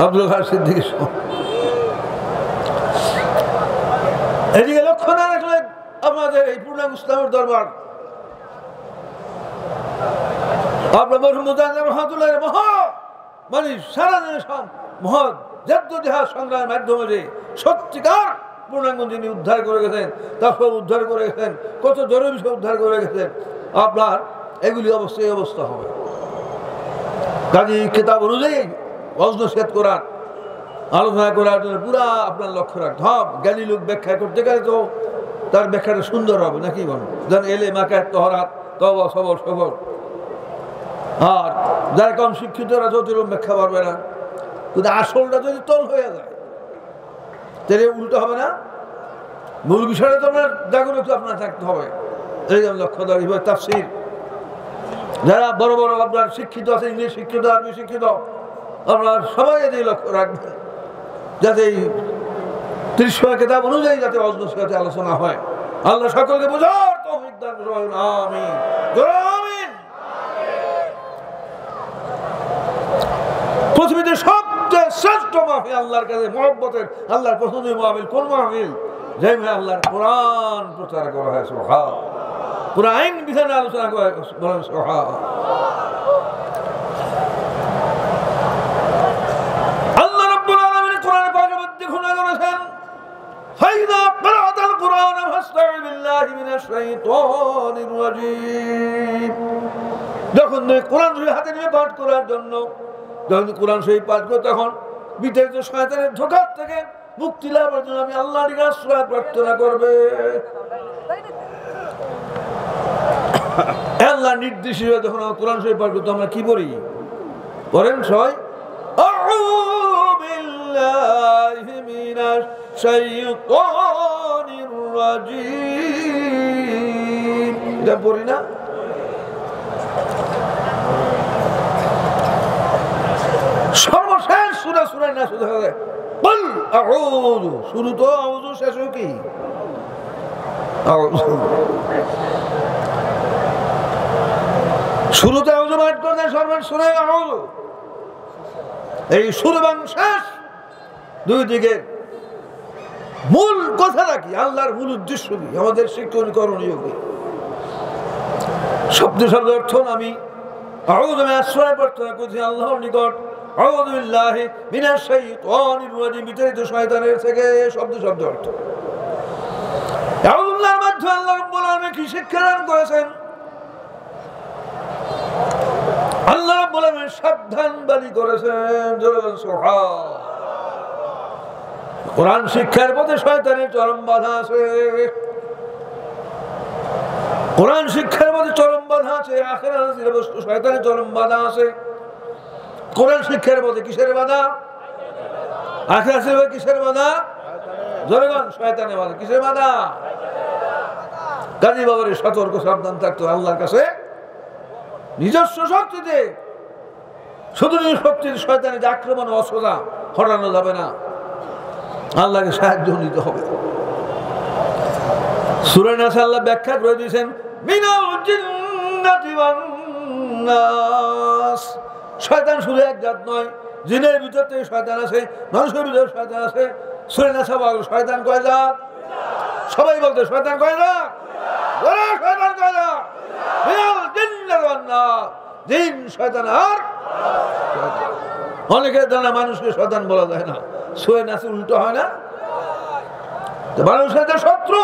আব্দুল কাদের সিদ্দিকীর সময় এদিকে লক্ষ্য না রাখলে আপনাদের এই পূর্ণাঙ্গ ইসলামের দরবার আপনার মহা মানে সারা মহৎ জাদ্দোজিহাদ সংগ্রামের মাধ্যমে যে সত্যিকার পূর্ণাঙ্গ যিনি উদ্ধার করে গেছেন, তারপর উদ্ধার করে গেছেন, কত জরুরি বিষয় উদ্ধার করে গেছেন, আপনার এগুলি অবশ্যই অবস্থা হবে। কাজে কিতাব অনুযায়ী ওয়াজ নসিহত করার আলোচনা করার জন্য পুরা আপনার লক্ষ্য রাখতে হবে। জ্ঞানী লোক ব্যাখ্যা করতে গেলে তো তার ব্যাখ্যাটা সুন্দর হবে নাকি বলো, যেন এলে মাকে তহরাত তবা সবর সবর। আর যারা কম শিক্ষিতরা তো এরকম ব্যাখ্যা পারবে না, কিন্তু আসলটা যদি তল হয়ে যায় তাহলে উল্টো হবে না। মূল বিষয়টা তো আপনার জাগরুক আপনার থাকতে হবে। এই যেমন লক্ষ্য দেওয়া তাফসীর, যারা বড় বড় আপনার শিক্ষিত আছে, ইংলিশ শিক্ষিত, আরবি শিক্ষিত, আপনার সবাই এদের লক্ষ্য রাখবেন যাতে এই ৩০ কিতাব অনুযায়ী যাতে অজনসিয়াতে আলোচনা হয়। আল্লাহ সকলকে বোঝার তৌফিক দান করুন, আমিন আমিন। পৃথিবীতে সবচেয়ে শ্রেষ্ঠ মাহফিল আল্লাহর কাছে মহব্বতের, আল্লাহর পছন্দের মাহফিল কোন মাহফিল? যে আল্লাহর কোরআন প্রচার করা হয়, সুবহান, পুরো আইন বিধানে আলোচনা করা হয়, বলেন সুবহান। আল্লাহ রাব্বুল আলামিন কোরআনে পাকের মধ্যে ঘোষণা করেছেন, ফাইযা ক্রাআতাল কুরআন ফাসতাঈ বিল্লাহি মিনাশ শাইতানির রাজীম। যখন তুমি কোরআন শরীফ হাতে নিয়ে পাঠ করার জন্য, যখন কোরআন শরীফ পাঠ করো, তখন বিতাড়িত শয়তানের ধোঁকার থেকে মুক্তি লাভের জন্য আমি আল্লাহর কাছে আশ্রয় প্রার্থনা করবে। আল্লাহ নির্দেশ যখন কোরআন শরীফ পাঠ করতে আমরা কি বলি? বলেন সবাই, আউযু বিল্লাহি মিনাশ শাইতানির রাজীম, এটা পড়ি না? সর্বশেষ সূরা সূরা নাস হবে কুল আউযু, শুরু তো আউযু, শেষ কি আউযু। শুরুতে আউযু পাঠ করতে সর্বশেষ সূরা আউযু। এই শুরু এবং শেষ দুই দিকে মূল কথাটা কি, আল্লাহর মূল উদ্দেশ্য কি, আমাদের শিক্ষণ করণীয় কি? শব্দ শব্দ অর্থ আমি আউযু আমি আশ্রয় প্রার্থনা করছি আল্লাহর নিকট, আউযু বিল্লাহি মিনাশ শাইতানির রাজীম, বিতাড়িত শয়তানের থেকে। শব্দ শব্দ অর্থ আউযুল্লাহর মাধ্যমে আল্লাহ রাব্বুল আলামিন কি শিক্ষা দান করেছেন? আল্লাহ রাব্বুল আলামিন সাবধান বাণী করেছেন, জোরে সুবহান। কোরআন শিক্ষার পথে শয়তানের চরম বাধা আছে, কোরআন শিক্ষার পথে চরম বাধা আছে, আখিরাতের বস্তু শয়তানের চরম বাধা আছে। কোরআন শিক্ষার পথে কিসের বাধা? আখিরাতের কিসের বাধা? জোরে বলেন, শয়তানের বাধা। কিসের বাধা? কাজী বাবার সতর্ক সাবধান থাকতো আল্লাহর কাছে নিজস্ব শক্তিতে, শুধু নিজের শক্তিতে শয়তানের আক্রমণ অসদা হটানো যাবে না, আল্লাহকে সাহায্য নিতে হবে। সূরা নাস আল্লাহ ব্যাখ্যা করে দিয়েছেন, মিনাল জিন্নাতি ওয়ান নাস, শয়তান শুধু এক জাত নয়, জিনের ভিতর থেকে শয়তান আছে, মানুষের ভিতরে শয়তান আছে। সূরা নাস শয়তান কয় জাত? সবাই বলতে শয়তান কয় জাত? ওরে শয়তান কয় জাত? মিনাল জিন্নাতি ওয়ান নাস, জিন শয়তান আর অনেকে জানা মানুষকে শয়তান বলা যায় না, সূরা নাস উল্টো হয় না? মানুষের শত্রু,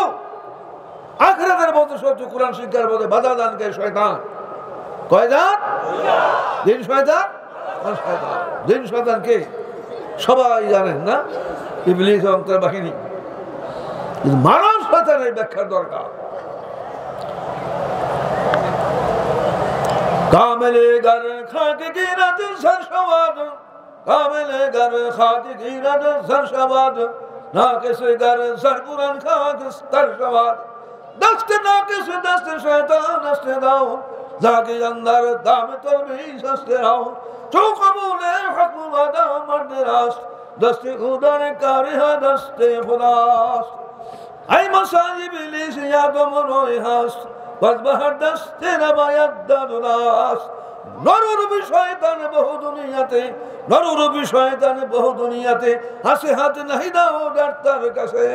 আখিরাতের মধ্যে শত্রু, কোরআন শিক্ষার মধ্যে বাধা দানকারী শয়তান কয় জাত? জিন শয়তান আর শয়তান। জিন শয়তান কে সবাই জানেন না, ইবলিস এবং তার বাহিনী। কিন্তু মানব শয়তানের ব্যাখ্যার দরকার। কামেলে গার খাকে গিরাত সরসবাদ, কামেলে গার খাকে গিরাত সরসবাদ, না কেসে গার সর কুরআন খাকে সরসবাদ, দস্তে না কেসে দস্তে শয়তান দস্তে দাও, জাগে अंदर दाम तलबी सस्ते आओ, जो कबूले हकम वादा मर्द रास्त, दस्ते खुदा ने कारी है दस्ते खुदास, आई मसाजिब इलिस या गमरोए हास्त, बस बहर दस्ते नबायत दादुलास। नरुर भी शैतान बहु दुनियाते, नरुर भी शैतान बहु दुनियाते, हंसे हाथ नहीं दाओ डरतर कसे।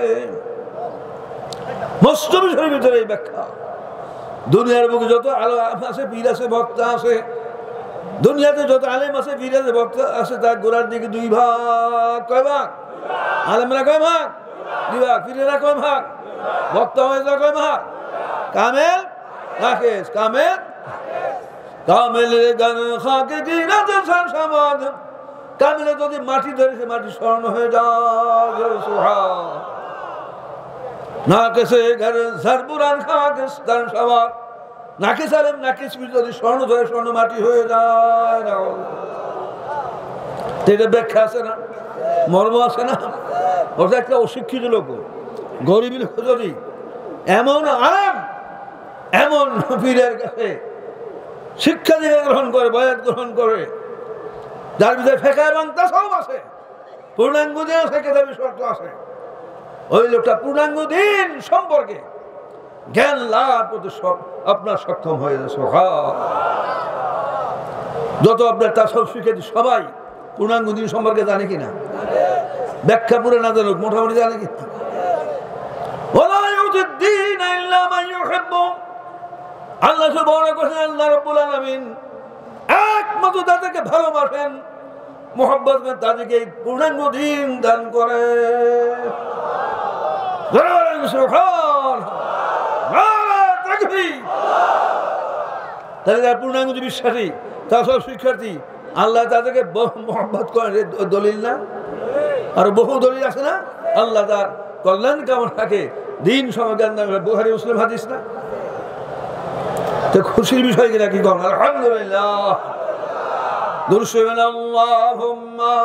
मुस्तबी शरीफ तेरे बैठा দুনিয়ার বুকে যত আলেম আছে, পীর আছে, ভক্ত আছে, দুনিয়াতে যত আলেম আছে, পীর আছে, ভক্ত আছে, তার গোড়ার দিকে দুই ভাগ। কয় ভাগ? আলেমরা কয় ভাগ? দুই ভাগ। পীরেরা কয় ভাগ? ভক্ত হয়েছে কয় ভাগ? কামেল নাকেশ, কামেল কামেল গান খাকে গিরাত সরসবাদ, কামিলে যদি মাটি ধরেছে মাটি স্বর্ণ হয়ে যায় নাকেসে ঘরে ঝারবুরান খাকিস্তান সবার নাকিস আলেম নাকিস যদি স্বর্ণ ধরে স্বর্ণ মাটি হয়ে যায় না এটা ব্যাখ্যা আছে না মর্ম আছে না ওটা একটা অশিক্ষিত লোক গরিব লোক যদি এমন আলেম এমন পীরের কাছে শিক্ষা দিয়ে গ্রহণ করে বয়াত গ্রহণ করে যার ভিতরে ফেকা এবং তাসাউফ আছে পূর্ণাঙ্গ দিন আছে কেতাবি শর্ত আছে ওই লোকটা পূর্ণাঙ্গ দিন সম্পর্কে জ্ঞান লাভ করতে আপনার সক্ষম হয়ে যাচ্ছে যত আপনার তাসাউফ শিখেছি সবাই পূর্ণাঙ্গ দিন সম্পর্কে জানে কিনা ব্যাখ্যা পুরো না জানুক মোটামুটি জানে কিনা আল্লাহ আল্লাহ রাব্বুল আলামিন একমাত্র তাদেরকে ভালোবাসেন মোহাব্বত করেন তাদেরকে পূর্ণাঙ্গ দিন দান করে পূর্ণাঙ্গ বিশ্বাসী তা সব শিক্ষার্থী আল্লাহ তাদেরকে মোহাব্বত করেন দলিল না আর বহু দলিল আছে না আল্লাহ তার কল্যাণ কেমন থাকে দিন সময় জ্ঞান বুখারী মুসলিম হাদিস না তো খুশির বিষয় কিনা কি করেন আলহামদুলিল্লাহ দুরুদ আল্লাহুম্মা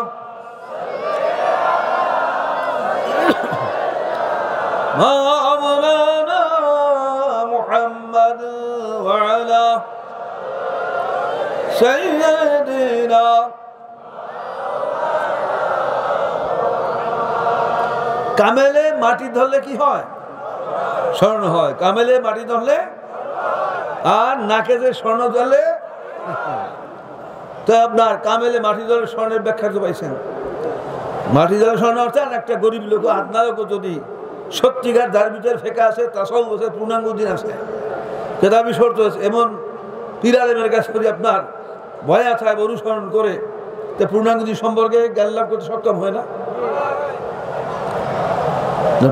মাওলানা মুহাম্মদ ওয়া আলা সাইয়্যিদিনা কামেলে মাটি ধরলে কি হয় স্বর্ণ হয় কামেলে মাটি ধরলে আর নাকে যে স্বর্ণ ধরলে তো আপনার কামেলে মাটি ধরলে স্বর্ণের ব্যাখ্যা তো পাইছেন মাটি ধরলে স্বর্ণ অর্থাৎ একটা গরিব লোক আপনারও যদি সত্যিকার যার ভিতরে ফেকা আছে তা সব বছর পূর্ণাঙ্গ দিন আছে কেতাবি শর্ত আছে এমন পীর আলেমের কাছে যদি আপনার বয়াত হয় অনুসরণ করে তো পূর্ণাঙ্গ দিন সম্পর্কে জ্ঞান লাভ করতে সক্ষম হয় না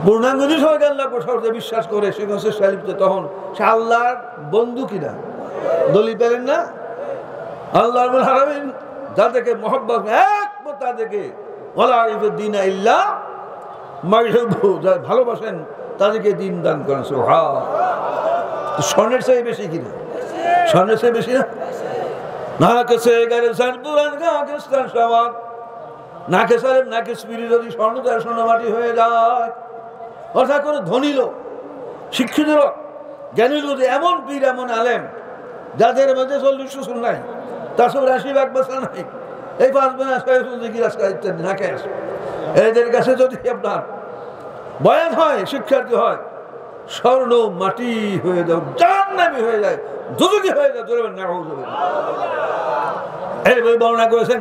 পূর্ণাঙ্গ দিন সবাই জ্ঞান লাভ করতে বিশ্বাস করে সে তখন সে আল্লাহর বন্ধু কিনা দলিল পেলেন না আল্লাহ হারামিন যাদেরকে মহব্বত একমত তাদেরকে দিন ইল্লাহ ভালোবাসেন তাদেরকে দিন দান করেন স্বর্ণের চেয়ে বেশি কিনা স্বর্ণের চেয়ে বেশি না নাকেসে গারে সারপুরান খাকিস্তান সবার নাকেস আলেম নাকেস পীর যদি স্বর্ণ দেয় স্বর্ণ মাটি হয়ে যায় অর্থাৎ কোনো ধনী লোক শিক্ষিত লোক জ্ঞানী লোক এমন পীর এমন আলেম যাদের মধ্যে 40 শ্বশুর নাই তার সব 80 বছর নাই এই 5 ইত্যাদি নাকেস এদের কাছে যদি আপনার বয়ান হয় শিক্ষার্থী হয় স্বর্ণ মাটি হয়ে যায় জাহান্নামী হয়ে যায় দুজকি হয়ে যায় ধরবেন না এই বই বর্ণনা করেছেন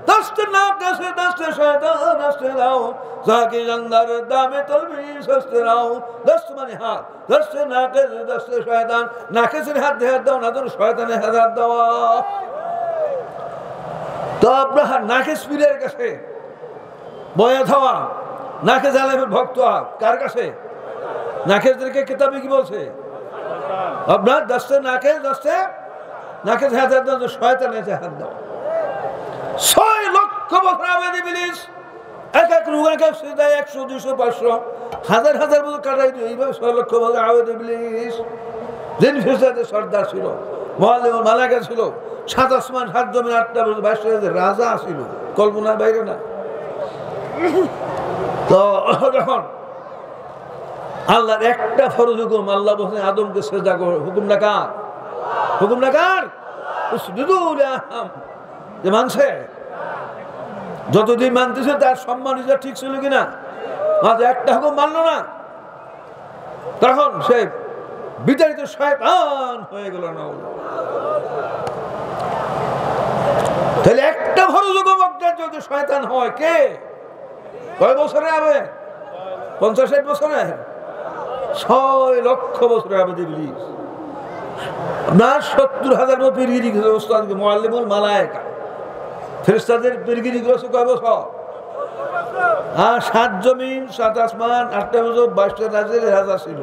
দস্তে না কাছে দস্তে শয়তান দস্তে দাও যাকে জান্নার দামে তলবিস দস্তে দাও দস্ত মানে হাত দস্তে না কাছে দস্তে শয়তান নাকেসের হাত দাও না তো শয়তানের হাত দেওয়া তো আপনার নাকেস পীরের কাছে বয়াত হওয়া নাকেস আলেমের ভক্ত কার কাছে নাকেসদেরকে কিতাবে কি বলছে আপনার দস্তে নাকেস হাত দাও শয়তানের হাত দাও 6 লক্ষ বছর আবেদ ইবলিস এক এক রুগাকে সিধায় 100 200 500 হাজার হাজার বছর কাটাই দিই এইভাবে 6 লক্ষ বছর আবেদ ইবলিস জিন ফেরেশতাদের সর্দার ছিল মুআল্লিম মালায়েকা ছিল 7 আসমান 7 জমিন 8টা বছর 22 রাজা ছিল কল্পনার বাইরে না তো যখন আল্লাহর একটা ফরজ হুকুম আল্লাহ বলেন আদমকে সিজদা করো হুকুম না কার উসজুদু লিআদম যে মানছে যতদিন মানতেছে তার সম্মান ঠিক ছিল কিনা মাঝে একটা হুকুম মানলো না তখন সে বিতাড়িত শয়তান হয়ে গেল না তাহলে একটা ফরজ হুকুম যদি শয়তান হয় কে কয় বছরে হবে 50-60 বছরে 6 লক্ষ বছরে হবে ইবলিস আপনার 70,000 পীরগিরি ওস্তাদ মুআল্লিমুল মালায়েকা ফেরেশতাদের পীরগিরি করেছে কয় বছর 7 জমিন 7 আসমান 8টা বছর 22টা রাজের রাজা ছিল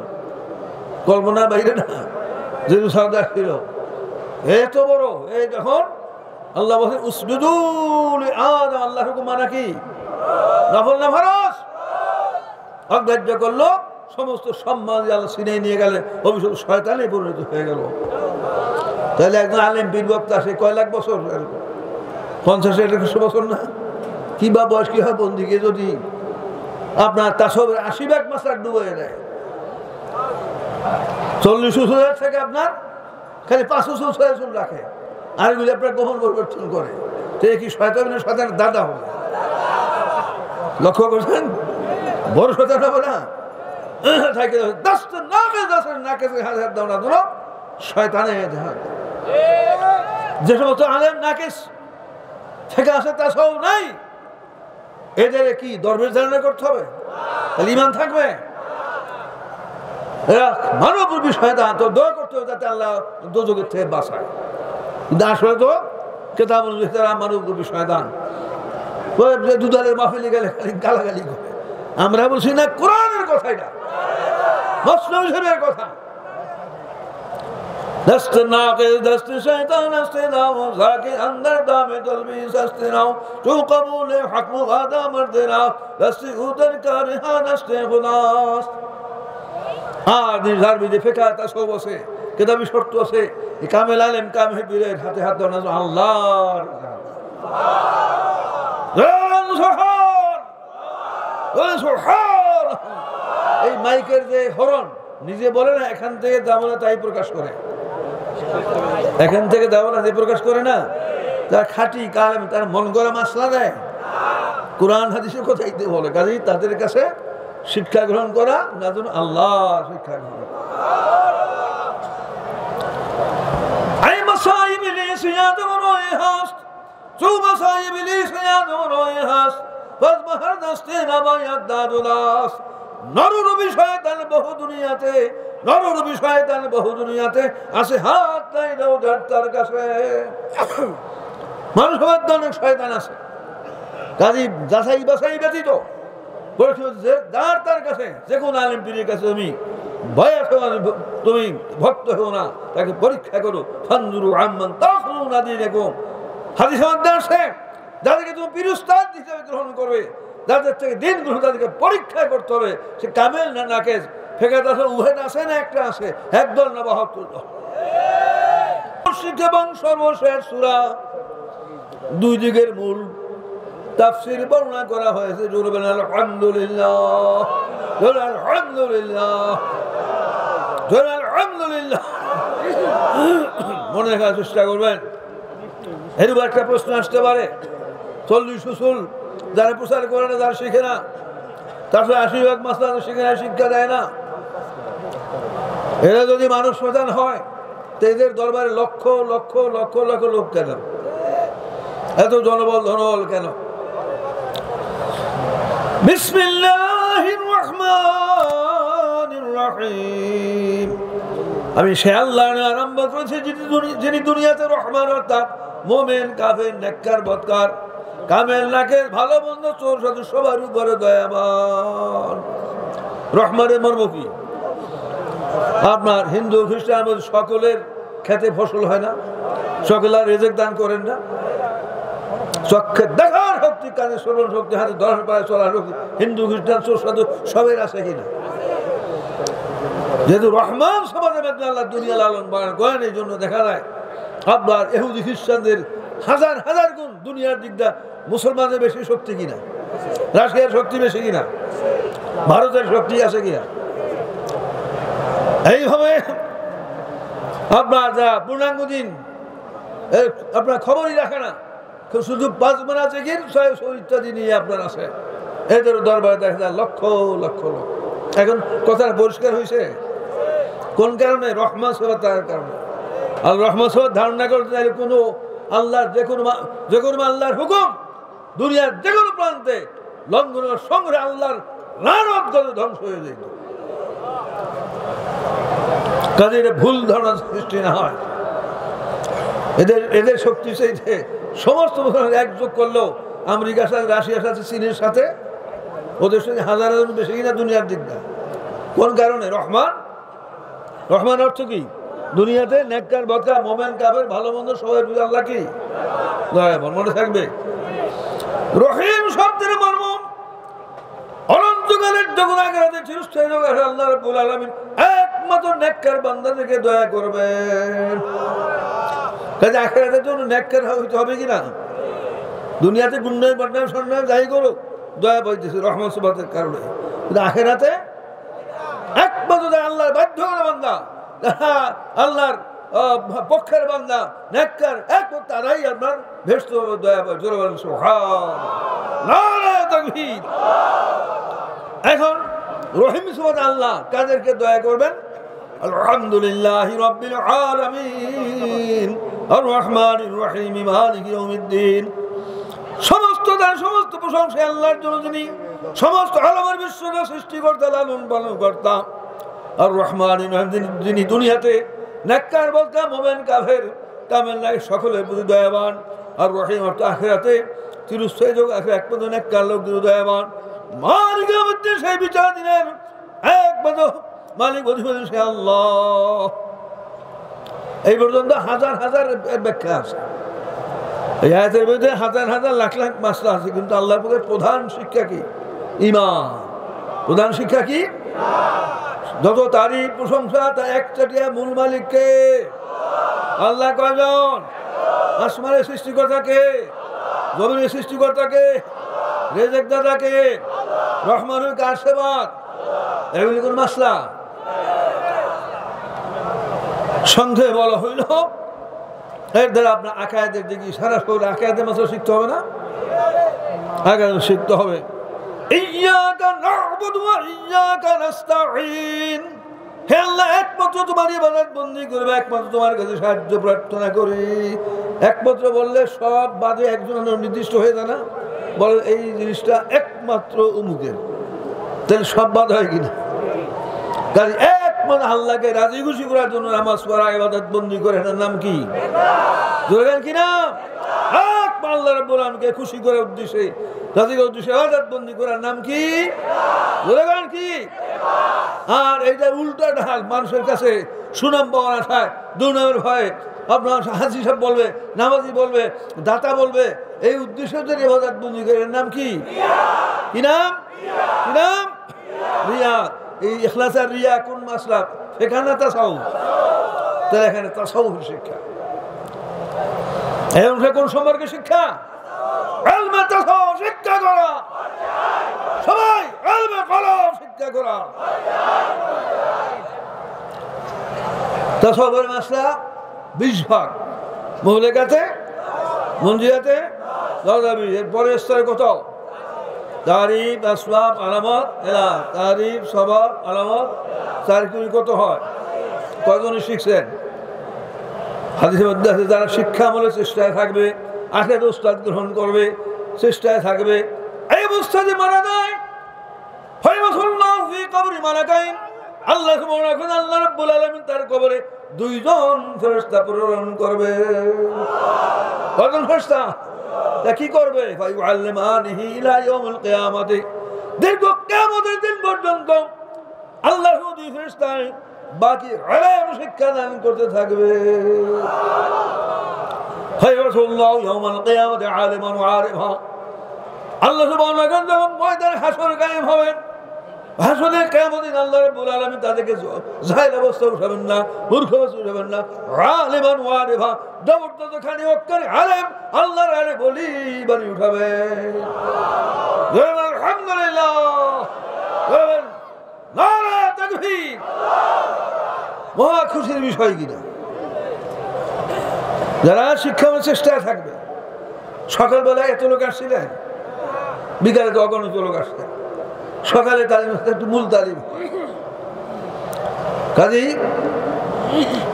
কল্পনা বাইরে না যেহেতু সর্দার ছিল এত বড় এই যখন আল্লাহ বলেন উসজুদু লিআদম, আল্লাহর হুকুম মানা কি? নফল না ফরজ? অগ্রাহ্য করলো, সমস্ত সম্মান আল্লাহ ছিনিয়ে নিয়ে গেলেন, অভিশাপ শয়তানে পরিণত হয়ে গেল। তাহলে একজন আলেম পীর বক্তা সে কয় লাখ বছর, 50-100 বছর না, কি বা বয়স কি হয় বন্দিকে যদি আপনার তাসবের 80 ভাগ মাসলাক ডুবে দেয়, 40 বছর থেকে আপনার খালি 5 বছর 6 বছর রাখে, আর এগুলি আপনার গোপন পরিবর্তন করে, তো কি শয়তানের শয়তানের দাদা হবে? লক্ষ্য করছেন? বড় শয়তান হবে না? যে সমস্ত আলেম নাকিস থেকে আসে তা সব নাই, এদের কি দরবেশ ধারণা করতে হবে? তাহলে ঈমান থাকবে? এরা মানবরূপী শয়তান, তো দোয়া করতে হবে যাতে আল্লাহ দোজখের থেকে বাঁচায়। কিন্তু আসলে তো কেতাব অনুযায়ী তারা মানবরূপী শয়তান, দুধারের মাহফিলে গেলে গালাগালি করে। আমরা বলছি না, কোরআনের কথা, এটা মুসলিম শরীফের কথা। दस्त नाक़िस दस्त शैतान दस्त नाओ जाके अंदर दामे तलबीस दस्त नाओ जो कबूल हक मुगादा मर्द नाओ दस्त उदर का रिहा दस्त खुदास। আর নির্ধার বিধি ফিকহ তাসওয়ুফ আছে, কিতাবি শর্ত আছে, কামেল আলেম কামেল পীরের হাতে হাত ধরে আল্লাহর সুবহান। এই মাইকের যে হরন নিজে বলে না, এখান থেকে দামনা তাই প্রকাশ করে, এখান থেকে দামনা তাই প্রকাশ করে না। তার খাঁটি কালেম, তার মন গড়া মাসলা দেয়, কোরআন হাদিসের কথাই বলে। কাজেই তাদের কাছে শিক্ষা গ্রহণ করা না, যেন আল্লাহ শিক্ষা গ্রহণ করা। আই মাসাইব ইবলিস ইয়াদম রয়ে হাস, চু মাসাইব ইবলিস ইয়াদম রয়ে হাস, বাস বাহার দস্তে নাবায়াত দাদুলাস। নররূপী শয়তান বহু দুনিয়াতে, নররূপী শয়তান বহু দুনিয়াতে আছে, হাত নাই দাও যার তার কাছে। মানুষ মধ্যে অনেক শয়তান আছে, কাজী যাচাই বাছাই ব্যতীত যার তার কাছে, যে কোন আলেম পীরের কাছে তুমি ভয় আসো, তুমি ভক্ত হও না, তাকে পরীক্ষা করো। ফানজুরু আম্মান তাখুলুনা দীনাকুম, হাদিসে মধ্যে আছে, যাদেরকে তুমি পীর উস্তাদ হিসেবে গ্রহণ করবে, যাদের থেকে দিন গ্রহণ, তাদেরকে পরীক্ষা করতে হবে, সে কামেল না নাকেজ। ফেকাত আছে উভয়টা আছে না একটা আছে, একদল না 72 দল। এবং সর্বশেষ সূরা, দুই দিকের মূল তাফসীর বর্ণনা করা হয়েছে। জুরবেন আলহামদুলিল্লাহ, আলহামদুলিল্লাহ, আলহামদুলিল্লাহ। মনে রাখার চেষ্টা করবেন। এরূপ একটা প্রশ্ন আসতে পারে, 40 উসুল যারা প্রচার করে না, যারা শিখে না, তারপরে 80 ভাগ মাসলা শিখে না, শিক্ষা দেয় না, এরা যদি মানুষ প্রধান হয়, তো এদের দরবারে লক্ষ লক্ষ লক্ষ লক্ষ লোক কেন? এত জনবল ধনবল কেন? বিসমিল্লাহির রহমানির রহিম। আমি সে আল্লাহর নামে আরম্ভ করেছি যিনি দুনিয়াতে রহমান, অর্থাৎ মুমিন, কাফের, নেককার, বদকার, কামেল, নাকের, ভালো মন্দ, চোর সাধু সবার উপরে দয়াবান। রহমানের মর্ম কি? আপনার হিন্দু খ্রিস্টান সকলের খেতে ফসল হয় না, সকলের রিজিক দান করেন না, চক্ষে দেখার শক্তি, কানে শ্রবণ শক্তি, হাতে ধরার পায়ে চলার শক্তি, হিন্দু খ্রিস্টান চোর সাধু সবের আছে কিনা? যেহেতু রহমান সমাজে আল্লাহ দুনিয়া লালন পালন করেন, এই জন্য দেখা যায় আপনার ইহুদি খ্রিস্টানদের হাজার হাজার গুণ দুনিয়ার দিকটা মুসলমানের বেশি শক্তি কিনা, রাশিয়ার শক্তি বেশি কিনা, ভারতের শক্তি আছে কিনা। এইভাবে আপনার যা পূর্ণাঙ্গ দিন আপনার খবরই রাখে না, শুধু 5 মানা চেকির 600 ইত্যাদি নিয়ে আপনার আছে, এদের দরবারে দেখা যায় লক্ষ লক্ষ লোক। এখন কথাটা পরিষ্কার হয়েছে কোন কারণে? রহমান সবার কারণে। আর রহমান সবার ধারণা করতে চাইলে কোনো আল্লাহর যে কোনো আল্লাহর হুকুম দুনিয়ার যে কোনো প্রান্তে লঙ্ঘনের সঙ্গে আল্লাহর লানত করে ধ্বংস হয়ে যেত। কাজে এটা ভুল ধারণা সৃষ্টি না হয়। এদের শক্তি চাইতে সমস্ত একযোগ করলেও আমেরিকার সাথে, রাশিয়ার সাথে, চীনের সাথে, ওদের সঙ্গে হাজার বেশি কিনা দুনিয়ার দিকটা। কোন কারণে? রহমান। রহমান অর্থ কি? দুনিয়াতে নেককার বদকা মোমেন কাফের ভালো মন্দ সবাই বুঝে আল্লাহ কি দয়াবান। মনে থাকবে রহিম শব্দের মর্ম অনন্তকালের যখন আখিরাতে চিরস্থায়ী জগতে আল্লাহ রাব্বুল আলামিন একমাত্র নেককার বান্দাদেরকে দয়া করবেন। কাজে আখিরাতের জন্য নেককার হইতে হবে কিনা? দুনিয়াতে গুন্ডায় বদনাম সন্ন্যাস যাই করো দয়া পাইতেছে রহমান সুবহানের কারণে, কিন্তু আখিরাতে একমাত্র আল্লাহর বাধ্য করা বান্দা, আল্লাহর পক্ষের বান্দা নেককার একমাত্র তারাই আপনার ভেস্ত দয়া পায়। জোরে বলেন সুবহানাল্লাহ, তাকবীর। এখন রহিম সুবহান আল্লাহ কাদেরকে দয়া করবেন? আলহামদুলিল্লাহি রাব্বিল আলামিন আর রহমানির রহিম মালিকি ইয়াউমিদ্দিন। সমস্ত প্রশংসা আল্লাহর জন্য, যিনি সমস্ত আলমের বিশ্বকে সৃষ্টিকর্তা, লালন পালন কর্তা। আর রহমান, যিনি দুনিয়াতে নেককার বদকা মোমেন কাফের কামেল নাই সকলের প্রতি দয়াবান। আর রহিম অর্থ আখিরাতে চিরস্থায়ী যোগ একমাত্র নেককার লোক দয়াবান। মালিক ইয়াউমিদ্দিন, সেই বিচার দিনের একমাত্র মালিক অধিপতি সে আল্লাহ। এই পর্যন্ত হাজার হাজার ব্যাখ্যা আছে, এই আয়াতের মধ্যে হাজার হাজার লাখ লাখ মাসলা আছে, কিন্তু আল্লাহর পক্ষে প্রধান শিক্ষা কি? ঈমান। প্রধান শিক্ষা কি? যত তারিফ প্রশংসা তা একচাটিয়া মূল মালিককে। আল্লাহ কয়জন? আসমানের সৃষ্টিকর্তাকে, জমিনের সৃষ্টিকর্তাকে, রেজেক দাদাকে, রহমানুল কারসেবাদ। এগুলি কোন মাসলা? সংক্ষেপে বলা হইল এর দ্বারা আপনার আকায়েদের দিকে সারা শহরে আকায়েদের মাসলা শিখতে হবে না? আকায়েদ শিখতে হবে। ইয়্যাকা না'বুদু ওয়া ইয়্যাকা নাস্তাঈন। হে আল্লাহ, একমাত্র তোমার ইবাদত বন্দী করবে, একমাত্র তোমার কাছে সাহায্য প্রার্থনা করি। একমাত্র বললে সব বাদে একজন নির্দিষ্ট হয়ে যায় না? বলে এই জিনিসটা একমাত্র অমুকের, তাহলে সব বাদ হয় কিনা? কাজে একমাত্র আল্লাহকে রাজি খুশি করার জন্য নামাজ পড়া, ইবাদত বন্দী করে, এটার নাম কি? জোরে কি নাম? আল্লাহ রাব্বুল আলামিনকে খুশি করার উদ্দেশ্যে, রাজি করার উদ্দেশ্যে ইবাদত বন্দী করার নাম কি? জোরে কি? আর এইটা উল্টা ঢাল, মানুষের কাছে সুনাম পাওয়ার আশায়, দুর্নামের ভয়ে আপনার হাজি সাহেব বলবে, নামাজি বলবে, দাতা বলবে, এই উদ্দেশ্যে যে ইবাদত বন্দী করে এর নাম কি? কি নাম? কি নাম? রিয়া। এই ইখলাস আর রিয়া কোন মাসলা? এখানে তাসাউফ। তাহলে এখানে তাসাউফের শিক্ষা, এই অংশে কোন সম্পর্কে শিক্ষা? ইলমে তাসাউফ শিক্ষা করা, সবাই ইলমে কলম শিক্ষা করা। তাসাউফের মাসলা 20 ভাগ, মুহলেকাতে, মঞ্জিয়াতে, দাওদাবি। এরপরে স্তরে কত? তারিফ, আসবাব, আলামত, এলা। তারিফ, সবাব, আলামত, তারিফ কত হয়? কয়জনে শিখছেন? হাদিসের মধ্যে আছে যারা শিক্ষা আমলের চেষ্টায় থাকবে, আখিরাতে উস্তাদ গ্রহণ করবে, চেষ্টায় থাকবে, এই অবস্থা যে মারা যায়, ফায়ামাসুল্লাহু ফি কবরি মালাকাইন। আল্লাহ সুবহানাহু ওয়া তাআলা, আল্লাহ রাব্বুল আলামিন তার কবরে 2 জন ফেরেশতা প্রেরণ করবে। কয়জন ফেরেশতা? তা কি করবে? ফায়ুআল্লিমানিহি ইলা ইয়াউমিল কিয়ামাতি। দীর্ঘ কিয়ামতের দিন পর্যন্ত আল্লাহর দুই ফেরেশতা বাকি ইলম শিক্ষা দান করতে থাকবে। ফায়ারসুল্লাহু ইয়াউমাল কিয়ামাতি আলিমান ওয়া আরিফা। আল্লাহ সুবহানাহু ওয়া তাআলা যখন ময়দানে হাসর কায়েম হবেন, হাসরে কিয়ামতের দিন আল্লাহ রাব্বুল আলামিন তাদেরকে জাহেল অবস্থা উঠাবেন না, মূর্খ অবস্থা উঠাবেন না, আলিমান ওয়া আরিফা, জবরদস্ত খালি অক্ষরে আলেম, আল্লাহর আরে বলি বানি উঠাবেন। আলহামদুলিল্লাহ, নারে তাকবীর। মহা খুশির বিষয় কিনা? যারা শিক্ষার চেষ্টায় থাকবে। সকালবেলায় এত লোক আসছিলেন, বিকালে তো অগণিত লোক আসছেন। সকালে তালিম একটু মূল তালিম, কাজেই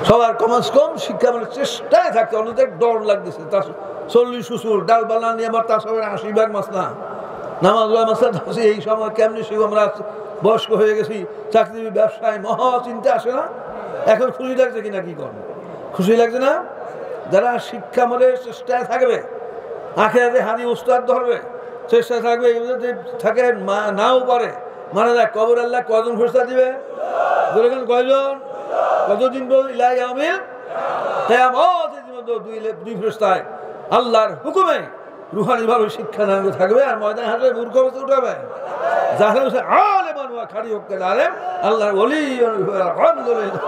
সবার কমাস কম শিক্ষা মানে চেষ্টায় থাকতে। অনেক ডর লাগতেছে, 40 শ্বশুর ডাল বালা নিয়ে আমার তার সবাই 80 ভাগ মাসলা, নামাজ মাসলা। এই সময় কেমনি শিখ, আমরা বয়স্ক হয়ে গেছি, চাকরি ব্যবসায় মহা চিন্তা আসে না? এখন খুশি লাগছে কিনা? কি করবে? খুশি লাগছে না? যারা শিক্ষা মনে চেষ্টায় থাকবে, আখিরাতে হাদি উস্তাদ ধরবে, চেষ্টা থাকবে, থাকে নাও পারে মারা যায়, কবর আল্লাহ কয়জন ফেরেশতা দিবে? কয়জন? কতদিন বল ইলা ইয়াউমিল কিয়ামতের মধ্যে দুই ফেরেশতায় আল্লাহর হুকুমে রুহানি ভাবে শিক্ষা দান থাকবে আর ময়দান হাতে মূর্খ অবস্থা উঠাবে জাহেল হোসেন আলেম আনোয়া খাড়ি হকেন আলেম আল্লাহর ওলি আলহামদুলিল্লাহ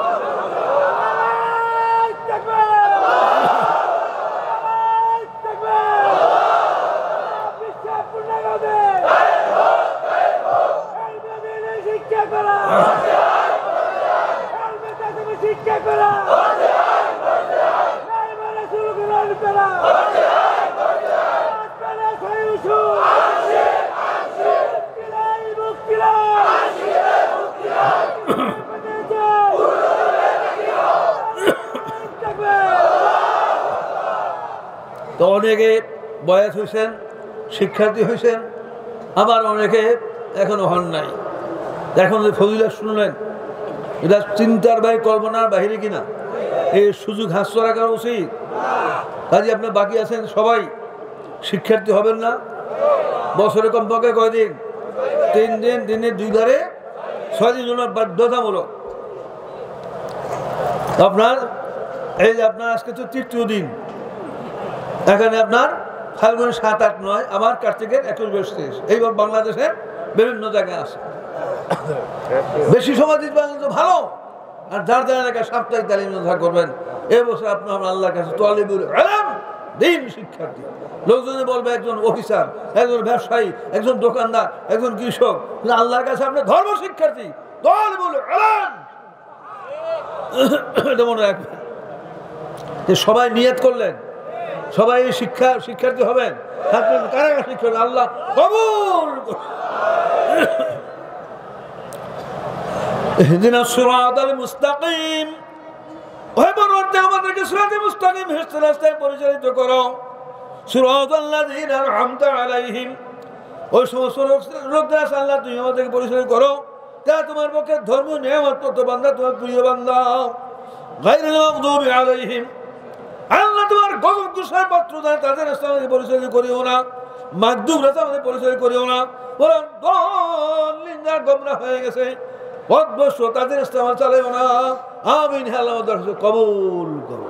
তো অনেকে বয়স হয়েছেন শিক্ষার্থী হয়েছেন আবার অনেকে এখনো হন নাই এখন যে ফজিলত শুনলেন এটা চিন্তার বাইরে কল্পনার বাহিরে কিনা এই সুযোগ হাস্য রাখা উচিত কাজে আপনি বাকি আছেন সবাই শিক্ষার্থী হবেন না বছরে কমপক্ষে কয়দিন 3 দিন দিনে 2 বারে 6 দিন বাধ্যতামূলক আপনার এই যে আপনার আজকে তো 3য় দিন এখানে আপনার ফাল্গুন 7, 8, 9 আবার কার্তিকের 21, 22 এইবার বাংলাদেশের বিভিন্ন জায়গায় আছে বেশি সময় দিতে পারলে তো ভালো আর যার যার এলাকায় সাপ্তাহিক তালিম করবেন এবছর আপনার আল্লাহর কাছে তালিবুল ইলম দিন শিক্ষার্থী লোকজন বলবে একজন অফিসার একজন ব্যবসায়ী একজন দোকানদার একজন কৃষক আল্লাহর কাছে আপনি ধর্ম শিক্ষার্থী তালিবুল ইলম এটা মনে রাখবেন যে সবাই নিয়ত করলেন সবাই শিক্ষার্থী হবেন কারা শিক্ষার্থী আল্লাহ কবুল ইহদিনাস সিরাতাল মুস্তাকিম ওহে পরওয়ারদিগার আমাদেরকে সিরাতাল মুস্তাকিম রাস্তায় পরিচালিত করো সিরাতাল লাযিনা আন'আমতা আলাইহিম ওই সমস্ত লোকদের আল্লাহ তুমি আমাদেরকে পরিচালিত করো তা তোমার পক্ষে ধর্ম নিয়ামত তো বান্দা তোমার প্রিয় বান্দা গায়রিল মাগদুবি আলাইহিম আল্লাহ তোমার গজব গুসার পাত্র তাদের রাস্তা আমাদের পরিচালিত করিও না মাগদুব রাস্তা আমাদের পরিচালিত করিও না বরং দলিন যারা গোমরাহ হয়ে গেছে পথভ্রষ্ট তাদের রাস্তা আমার চালাইও না আমিন হে আল্লাহ কবুল করো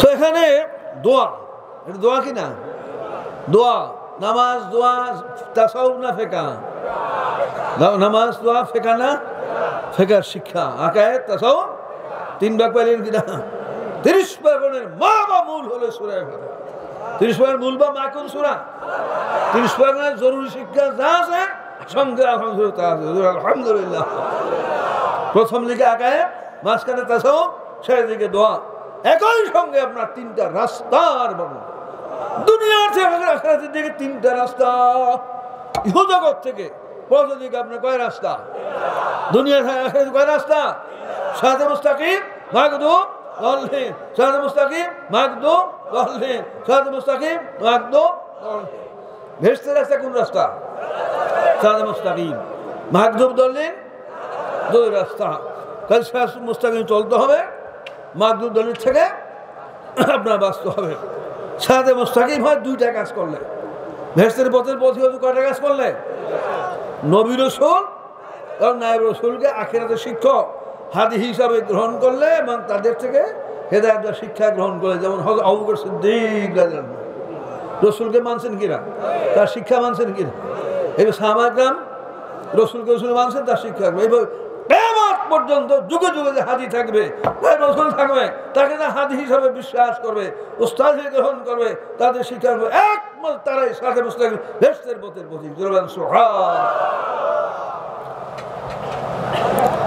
তো এখানে দোয়া এটা দোয়া কি না দোয়া নামাজ দোয়া তাসাউফ না ফিকহ নামাজ দোয়া ফিকহ না ফিকহ শিক্ষা আকায়েদ তাসাউফ 3 ভাগ পাইলেন কিনা 30 ভাগের মা বা মূল হলো সূরা ফাতিহা 30 ভাগের মূল বা মা কোন সূরা 30 ভাগের জরুরি শিক্ষা যা আছে সঙ্গে আলহামদুলিল্লাহ প্রথম দিকে আকায়েদ মাঝখানে তাসাউফ শেষ দিকে দোয়া একই সঙ্গে আপনার 3টা রাস্তার বর্ণনা দুনিয়ার থেকে আখিরাতের দিকে 3টা রাস্তা ইহজগৎ থেকে পরজগৎ দিকে আপনার কয় রাস্তা দুনিয়ার থেকে আখিরাতের কয় রাস্তা সিরাতাল মুস্তাকিম মাগদুব আলাইহিম সিরাতাল মুস্তাকিম মাগদুব আলাইহিম সিরাতাল মুস্তাকিম মাগদুব আলাইহিম ভেস্তের রাস্তা কোন রাস্তা সিরাতাল মুস্তাকিম মাগদুব আলাইহিম দুই রাস্তা কাল সিরাতাল মুস্তাকিম চলতে হবে মাগদুব আলাইহিম থেকে আপনার বাঁচতে হবে সিরাতাল মুস্তাকিম হয় 2টা কাজ করলে ভেস্তের পথের পথে কয়টা কাজ করলে নবী রাসূল আর নায়েব রাসূলকে আখিরাতের শিক্ষক হাদি হিসাবে গ্রহণ করলে এবং তাদের থেকে হেদায়েত শিক্ষা গ্রহণ করলে যেমন হযরত আবু বকর সিদ্দিক রাদিয়াল্লাহু আনহু রাসূলকে মানছেন কিনা তার শিক্ষা মানছেন কিনা এই সাহাবায়ে کرام রাসূলকে মানছেন তার শিক্ষা এইভাবে কিয়ামত পর্যন্ত যুগে যুগে যে হাদি থাকবে রাসূল থাকবে তাকে না হাদি হিসাবে বিশ্বাস করবে উস্তাদ হিসেবে গ্রহণ করবে তাদের শিক্ষা একমাত্র তারাই সাথে মুস্তাকিম বেহেশতের পথের পথিক জোরান সুবহান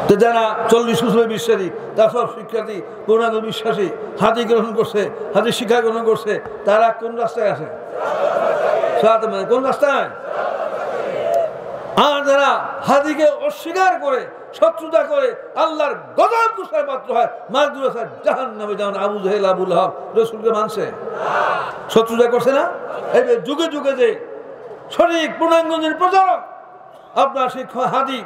তো যারা 40 বছরের বিশ্বাসী তার সব শিক্ষার্থী পূর্ণাঙ্গ বিশ্বাসী হাদি গ্রহণ করছে হাদি শিক্ষা গ্রহণ করছে তারা কোন রাস্তায় আছে কোন রাস্তায় আর যারা হাদিকে অস্বীকার করে শত্রুতা করে আল্লাহর গজব গুসার পাত্র হয় মাগদুরাসার জাহান্নামে যেমন আবু জাহেল আবু লাহাব রাসূলকে মানছে শত্রুতা করছে না এই যুগে যুগে যে সঠিক পূর্ণাঙ্গের প্রচারক আপনার শিক্ষক হাদি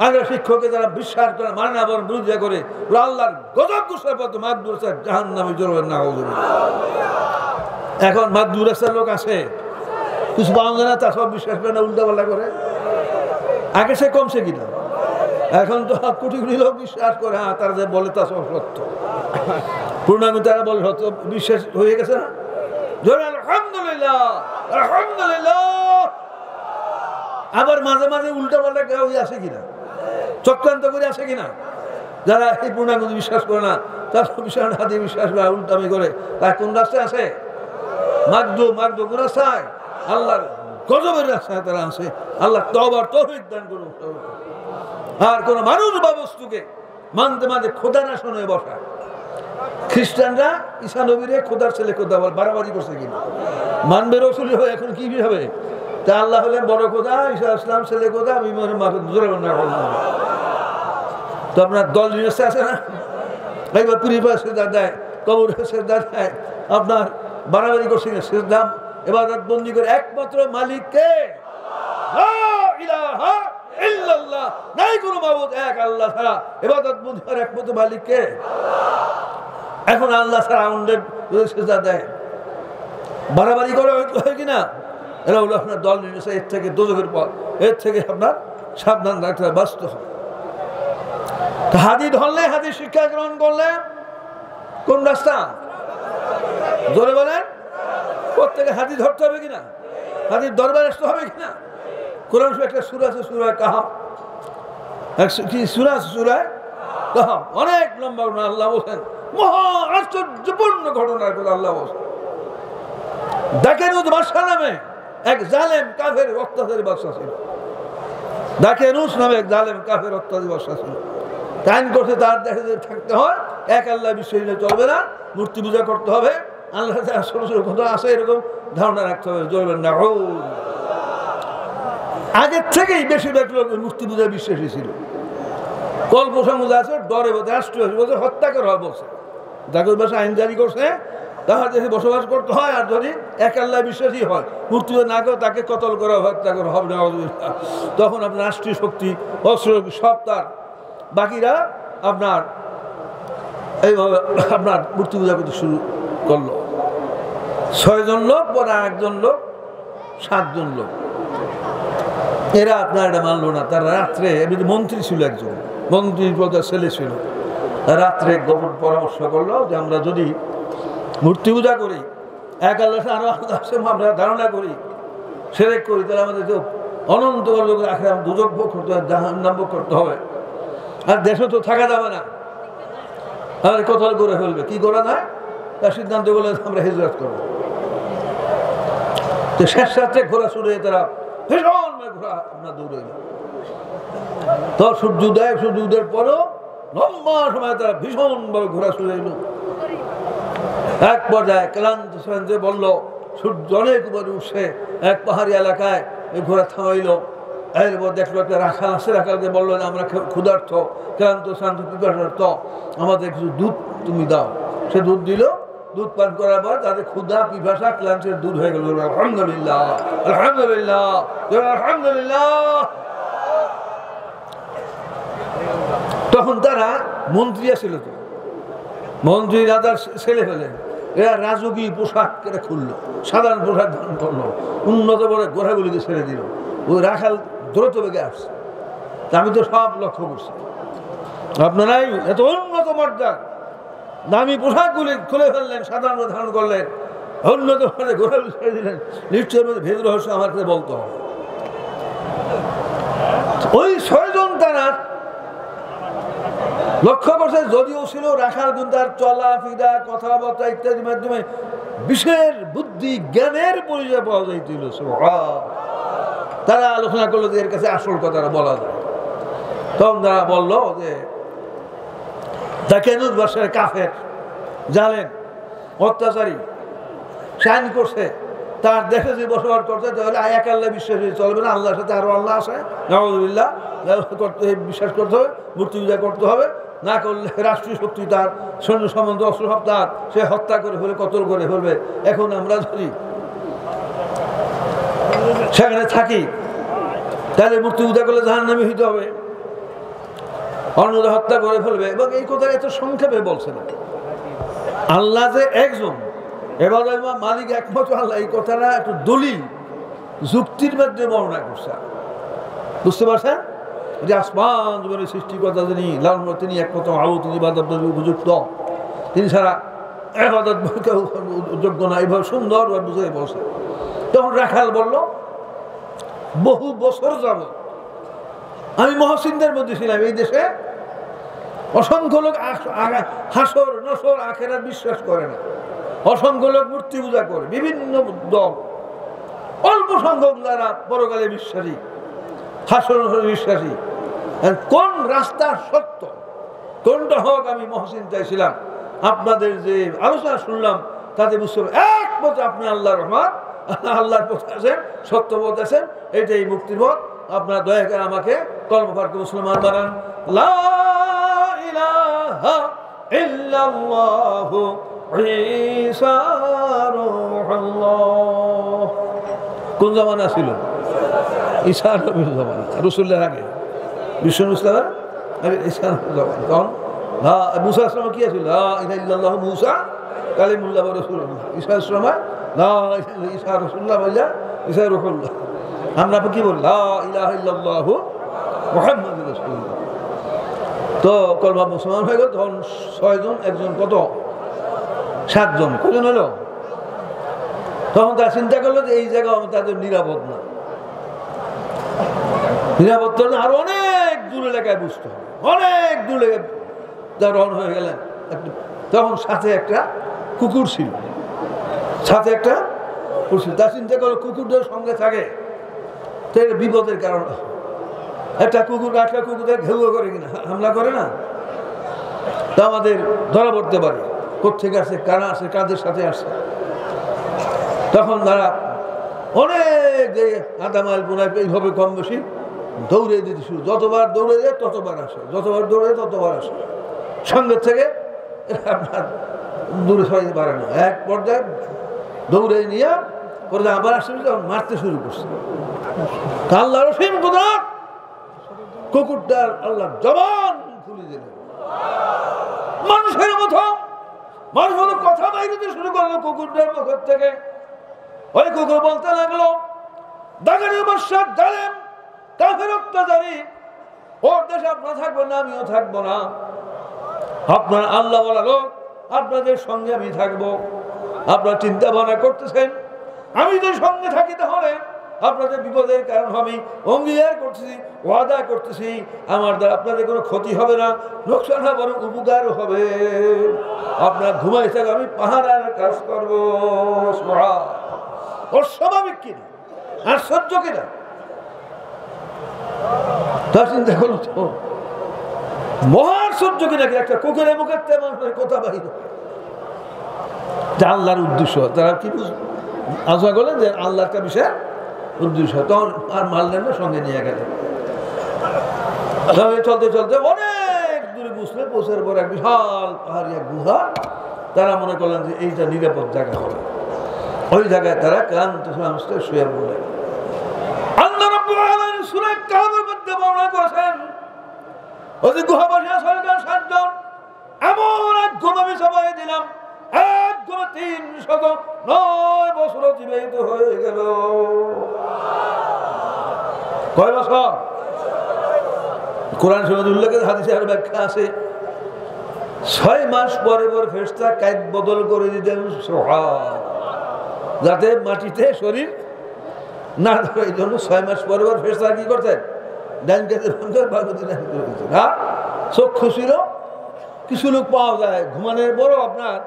আগের শিক্ষককে যারা বিশ্বাস করে মানে না বরং বিরোধিতা করে আল্লাহর গজব গুসার পাত্র মাগদুরাসার জাহান্নামে জড়বেন না এখন মাগদুরাসার লোক আছে কিছু পাওয়া যায় না তা সব বিশ্বাস করে না উল্টাপাল্টা করে আগে সে কমছে কিনা এখন তো কোটি কোটি লোক বিশ্বাস করে, হ্যাঁ তারা যে বলে তা সব সত্য, পূর্ণাঙ্গ তারা বলে সত্য, বিশ্বাস হয়ে গেছে না? আলহামদুলিল্লাহ আলহামদুলিল্লাহ। আবার মাঝে মাঝে উল্টা পাল্টা কেউ আছে কিনা, চক্রান্ত করে আছে কিনা, যারা এই পূর্ণাঙ্গ বিশ্বাস করে না, তারা বিশাল হাতে বিশ্বাস করে উল্টামি করে, তার কোন রাস্তায় আছে? মাগদু কোন রাস্তায়? আল্লাহর গজবের রাস্তায় তারা আছে। আল্লাহ তওবার তৌফিক দান করুন। আর কোন মানুষ বা বস্তুকে মানতে মানতে খোদার আসনে বসায়। খ্রিস্টানরা ঈসা নবীরে খোদার ছেলে খোদা বল, বাড়াবাড়ি করছে কিনা? মানবে রসুল হয়ে এখন কি হবে? তা আল্লাহ হলেন বড় খোদা, ঈসা ইসলাম ছেলে খোদা, আমি জোরে না। তো আপনার দল নিরস্তে আছে না, একবার পুরী সেজদা দেয়, কবর সেজদা দেয়, আপনার বাড়াবাড়ি করছে কিনা? সেজদা ইবাদত বন্দি করে একমাত্র মালিককে, লা ইলাহা ইল্লাল্লাহ, নাই কোনো মাবুদ এক আল্লাহ ছাড়া, ইবাদত বন্দি করে একমাত্র মালিককে। এখন আল্লাহ ছাড়া আমাদের সেজদা দেয়, বাড়াবাড়ি করে হয় কিনা? এরা হলো আপনার দল নির্দেশে, এর থেকে দোজখের পথ, এর থেকে আপনার সাবধান রাখতে হবে, বাঁচতে হবে। হাদিস ধরলে, হাদিস শিক্ষা গ্রহণ করলে কোন রাস্তা? জোরে বলেন, প্রত্যেকে হাদিস ধরতে হবে কিনা? হাদিস দরবার আসতে হবে কিনা? কোরআন একটা সূরা আছে, সূরা কাহাফ, কি সূরা আছে? সূরা কাহাফ, অনেক লম্বা ঘটনা। আল্লাহ বলেন মহা আশ্চর্যপূর্ণ ঘটনার কথা আল্লাহ বলেন। দাকেনুস বাদশা নামে এক জালেম কাফের অত্যাচারী বাদশা ছিল। দাকেনুস নামে এক জালেম কাফের অত্যাচারী বাদশা ছিল। টাইম করতে তার দেখে থাকতে হয়, এক আল্লাহ বিশ্বাস চলবে না, মূর্তি পূজা করতে হবে, আল্লাহ ছোট ছোট কথা আছে এরকম ধারণা রাখতে হবে, চলবেন না। আগের থেকেই বেশিরভাগ লোক মূর্তি পূজা বিশ্বাসী ছিল। কল্প সমুদায় আছে, ডরে বলতে রাষ্ট্রীয় বলছে হত্যা করা হয়, বলছে জাগর ভাষা আইন জারি করছে, তাহার দেশে বসবাস করতে হয়, আর যদি এক আল্লাহ বিশ্বাসী হয়, মূর্তি না করে তাকে কতল করা, হত্যা করা হবে না। তখন আপনার রাষ্ট্রীয় শক্তি, অস্ত্র সব তার, বাকিরা আপনার এইভাবে আপনার মূর্তি পূজা করতে শুরু করলো। 6 জন লোক, পরে একজন লোক, 7 জন লোক, এরা আপনার এটা মানলো না। তারা রাত্রে, এমনি মন্ত্রী ছিল, একজন মন্ত্রীর প্রধান ছেলে ছিল, রাত্রে গোপন পরামর্শ করলো যে আমরা যদি মূর্তি পূজা করি, এক আল্লাহ আরো আমরা ধারণা করি, সেরেক করি, তাহলে আমাদের তো অনন্ত আখের দুজক ভোগ করতে হবে, জাহান্নাম ভোগ করতে হবে, আর দেশে তো থাকা যাবে না, আর কতল করে ফেলবে। কি করা যায়? তার সিদ্ধান্ত বলে আমরা হিজরত করবো। তো শেষ রাত্রে ঘোরা শুরু হয়ে তারা ভীষণ ঘোরা আপনার দৌড়ে গেল। তো সূর্য উদয়ের পরও লম্বা সময় তারা ভীষণভাবে ঘোরা শুরু হইল। এক পর্যায়ে ক্লান্ত যে বললো, সূর্য অনেক উপরে উঠছে, এক পাহাড়ি এলাকায় ঘোরা থামাইল। এরপর দেখলো একটা রাখাল আছে, রাখালকে বললো আমরা ক্ষুধার্থ, ক্লান্ত শান্ত পিপাসার্থ, আমাদের কিছু দুধ তুমি দাও। সে দুধ দিল, দুধ পান করার পর তাদের ক্ষুধা পিপাসা ক্লান্তের দূর হয়ে গেল। আলহামদুলিল্লাহ আলহামদুলিল্লাহ আলহামদুলিল্লাহ। তখন তারা মন্ত্রী ছিল, তো মন্ত্রী রাজার ছেলে ফেলে, এরা রাজকীয় পোশাক এটা খুললো, সাধারণ পোশাক ধারণ করলো, উন্নত করে গোড়াগুলিকে ছেড়ে দিল। ওই রাখাল দ্রুত বেগে আসছে। আমি তো সব লক্ষ্য করছি, আপনারাই এত উন্নত মর্যাদা দামি পোশাকগুলি খুলে ফেললেন, সাধারণ ধারণ করলেন, উন্নত করে গোড়াগুলি ছেড়ে দিলেন। নিশ্চয়ের মধ্যে ভেদ রহস্য আমার কাছে বলতে হবে। ওই 6 জন তারা লক্ষ্য করছে, যদিও ছিল রাখাল, কিন্তু তার চলা ফিরা কথাবার্তা ইত্যাদির মাধ্যমে বিশেষ বুদ্ধি জ্ঞানের পরিচয় পাওয়া যাইছিল। তারা আলোচনা করলো যে এর কাছে আসল কথাটা বলা যায়। তখন তারা বললো যে দাকেনুস বাদশার কাফের জালেম অত্যাচারী শাইন করছে, তার দেশে যে বসবাস করছে, তাহলে এক আল্লাহ বিশ্বাস চলবে না, আল্লাহর সাথে আরো আল্লাহ আছে, নাউযুবিল্লাহ, বিশ্বাস করতে হবে, মূর্তি পূজা করতে হবে, না করলে রাষ্ট্রীয় শক্তি তার, সৈন্য সম্বন্ধ অস্ত্র সব তার, সে হত্যা করে ফেলবে, কতল করে ফেলবে। এখন আমরা যদি সেখানে থাকি, তাহলে মূর্তি পূজা করলে জাহান্নামী হইতে হবে, অন্যদের হত্যা করে ফেলবে। এবং এই কথা এত সংক্ষেপে বলছে না। আল্লাহ যে একজন, এবার মালিক একমাত্র আল্লাহ, এই কথাটা একটু দলিল যুক্তির মধ্যে বর্ণনা করছে, বুঝতে পারছেন? যে আসমান জীবনের সৃষ্টিকর্তা যিনি লালন তিনি একমাত্র আলো, তিনি ইবাদত উপযুক্ত, তিনি ছাড়া ইবাদত যোগ্য না, এইভাবে সুন্দরভাবে বুঝে বসে। তখন রাখাল বলল, বহু বছর যাব আমি মহসিনদের মধ্যে ছিলাম, এই দেশে অসংখ্য লোক হাসর নসর আখেরাত বিশ্বাস করে না, অসংখ্য লোক মূর্তি পূজা করে, বিভিন্ন দল, অল্প সংখ্যক যারা পরকালে বিশ্বাসী, হাসর নসর বিশ্বাসী। কোন রাস্তা সত্য, কোনটা হোক আমি মহসিন চাইছিলাম। আপনাদের যে আলোচনা শুনলাম তাতে বুঝতে হবে একমাত্র আপনি আল্লাহর রহমান, আল্লাহর পথে আছেন, সত্য পথ আছেন, এটাই মুক্তির পথ। আপনারা দয়া করে আমাকে কলমপাড়কে মুসলমান বানান। লা ইলাহা ইল্লাল্লাহু ঈসা রূহুল্লাহ। কোন জামানা ছিল? ঈসা নবীর জামানা, রাসূলের আগে, বিশ্ব ইসলামের আগে ঈসা জামানা। কারণ মুসা আসলাম কি আছিল? লা ইলাহা ইল্লাল্লাহু মুসা কালিমুল্লাহ ওয়া রাসূলুল্লাহ। ঈসা আসলাম লা ঈসা রাসূলুল্লাহ বলে ঈসা রূহুল্লাহ। আমরা কি বলি? লা ইলাহা ইল্লাল্লাহু মুহাম্মাদুর রাসূলুল্লাহ। তো কলমা মুসলমান হয়ে গেল তখন 6 জন, একজন কত? 7 জন। কজন হলো? তখন তারা চিন্তা করলো যে এই জায়গা তাদের নিরাপদ না, নিরাপত্তা না, আর অনেক দূর এলাকায় বুঝতে হবে, অনেক দূর এলাকায় রওনা হয়ে গেলেন। তখন সাথে একটা কুকুর ছিল, সাথে একটা কুকুর ছিল। তার চিন্তা করলো কুকুরদের সঙ্গে থাকে তো এটা বিপদের কারণ। একটা কুকুর একটা কুকুরদের ঘেউ করে কিনা, হামলা করে না, তা আমাদের ধরা পড়তে পারে কোথেকে আসে, কারা আসে, কাদের সাথে আসে। তখন তারা অনেক আধা মাইল বোনায় এইভাবে কম বেশি দৌড়ে দিতে শুরু, যতবার দৌড়ে যায় ততবার আসে, যতবার দৌড়ে যায় ততবার আসে। সঙ্গে থেকে আপনার দূরে সরাইতে পারে না। এক পর্যায়ে দৌড়ে নিয়ে পরে আবার আসতে মারতে শুরু করছে। আল্লাহ রহিম কুদরত, কুকুরটার আল্লাহ জবান খুলে দিলেন, মানুষের মতো মানুষ কথা বাইরে শুরু করলো কুকুরটার মুখ থেকে। ওই কুকুর বলতে লাগলো, দাগানি বর্ষার জালেম কাফের অত্যাচারী, ওর দেশে আপনারা থাকবেন না, আমিও থাকবো না। আপনারা আল্লাহ বলা লোক, আপনাদের সঙ্গে আমি থাকবো। আপনারা চিন্তা ভাবনা করতেছেন আমি যদি সঙ্গে থাকি তাহলে আপনাদের বিপদের কারণ আমি অঙ্গীকার করতেছি, ওয়াদা করতেছি, আমার দ্বারা আপনাদের কোনো ক্ষতি হবে না, লোকসান হবে, বরং উপকার হবে। আপনার ঘুমাই থাক, আমি পাহারার কাজ করবো। ওর স্বাভাবিক কিনা, আশ্চর্য কিনা? তার চিন্তা করলো তো মহাশ্চর্য কিনা, একটা কুকুরের মুখের তেমন কথা বাহির। আল্লাহর উদ্দেশ্য তারা কি আশা করলেন যে আল্লাহর একটা বিষয় উদ্দেশ্য। তখন আর মারলেন না, সঙ্গে নিয়ে গেলেন। চলতে চলতে অনেক দূরে বুঝলে পৌঁছার পর এক বিশাল পাহাড়ি এক গুহা। তারা মনে করলেন যে এইটা নিরাপদ জায়গা হবে। ওই জায়গায় তারা ক্লান্ত শুয়ে পড়লেন। আল্লাহ রাব্বুল আলামিন সূরা কাহফের মধ্যে বর্ণনা করেছেন, ওই যে গুহাবাসী সরকার 7 জন এমন এক ঘুম আমি সবাই দিলাম, এক ঘুমে 309 বছর অতিবাহিত হয়ে গেল। কয় বছর? কোরআন শরীফে উল্লেখ আছে, হাদিসে আর ব্যাখ্যা আছে, 6 মাস পরে পর ফেরেশতা কায়েদ বদল করে দিতেন, যাতে মাটিতে শরীর না ধরে। এই জন্য 6 মাস পরে পর ফেরেশতা কি করতেন? ডান কাতে চক্ষু ছিল। কিছু লোক পাওয়া যায় ঘুমানোর বড় আপনার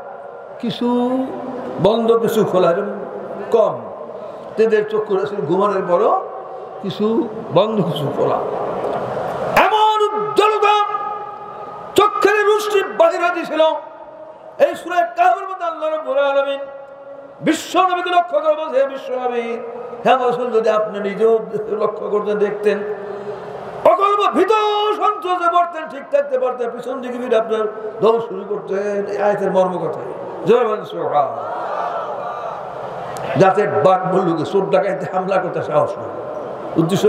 কিছু বন্ধ কিছু খোলা, কম তাদের চক্ষু ঘুমানোর বড় কিছু বন্ধ কিছু খোলা। এমন উজ্জ্বলতা চক্ষের রুষ্টি বাহির দিয়েছিল। এই সূরা কাহফের মধ্যে আল্লাহ রাব্বুল আলামিন বিশ্ব নবীকে লক্ষ্য করে বলছে, হে বিশ্ব নবী, হ্যাঁ রাসূল, যদি আপনি নিজেও লক্ষ্য করতেন, দেখতেন, অকল্প ভীত সন্ত্রাসে পড়তেন, ঠিক থাকতে পারতেন, পিছন দিকে ফিরে আপনার দৌড় শুরু করতেন। এই আয়াতের মর্ম কথায় যাতে বাঘ বললুকে চোর ডাকাইতে হামলা করতে সাহস না। উদ্দেশ্য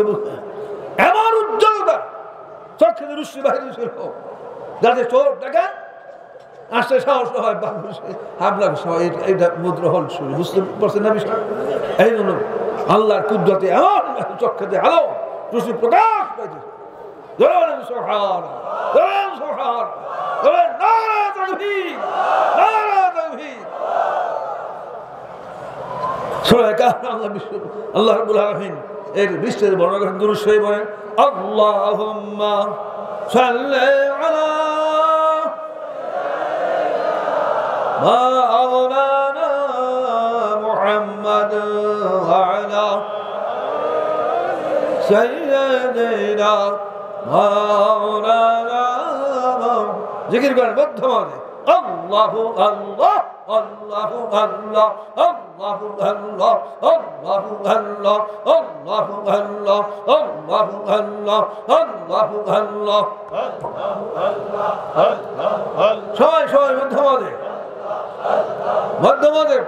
এমন উজ্জ্বলতা চক্ষে রুষ্টি বাহিনী ছিল, যাতে চোর ডাকাত আসতে সাহস না হয়, বাঘ হামলা এইটা মুদ্রা হল শুরু। বুঝতে পারছেন না বিষয়? এই জন্য আল্লাহর কুদরতে এমন চক্ষেতে আলো রুষ্টি প্রকাশ পাইতেছে। ধরেন সুবহান, ধরেন সুবহান, ধরেন নারে তাকবীর, নারে তাকবীর। সূরা কাহফ আল্লাহ রাব্বুল আলামিন এর বিস্তারিত বর্ণনা করেন। দুরূদ শরীফ বলেন আল্লাহুম্মা সাল্লি আলা মাওলানা মুহাম্মাদ ওয়া আলা সাইয়্যিদিনা মাওলানা। জিকির করেন মধ্যমে আল্লাহু আল্লাহ আল্লাহু আল্লাহ আল্লাহু আল্লাহ আল্লাহু আল্লাহ আল্লাহু আল্লাহ আল্লাহু আল্লাহ আল্লাহু আল্লাহ। সবাই সবাই মধ্যমে মধ্যমে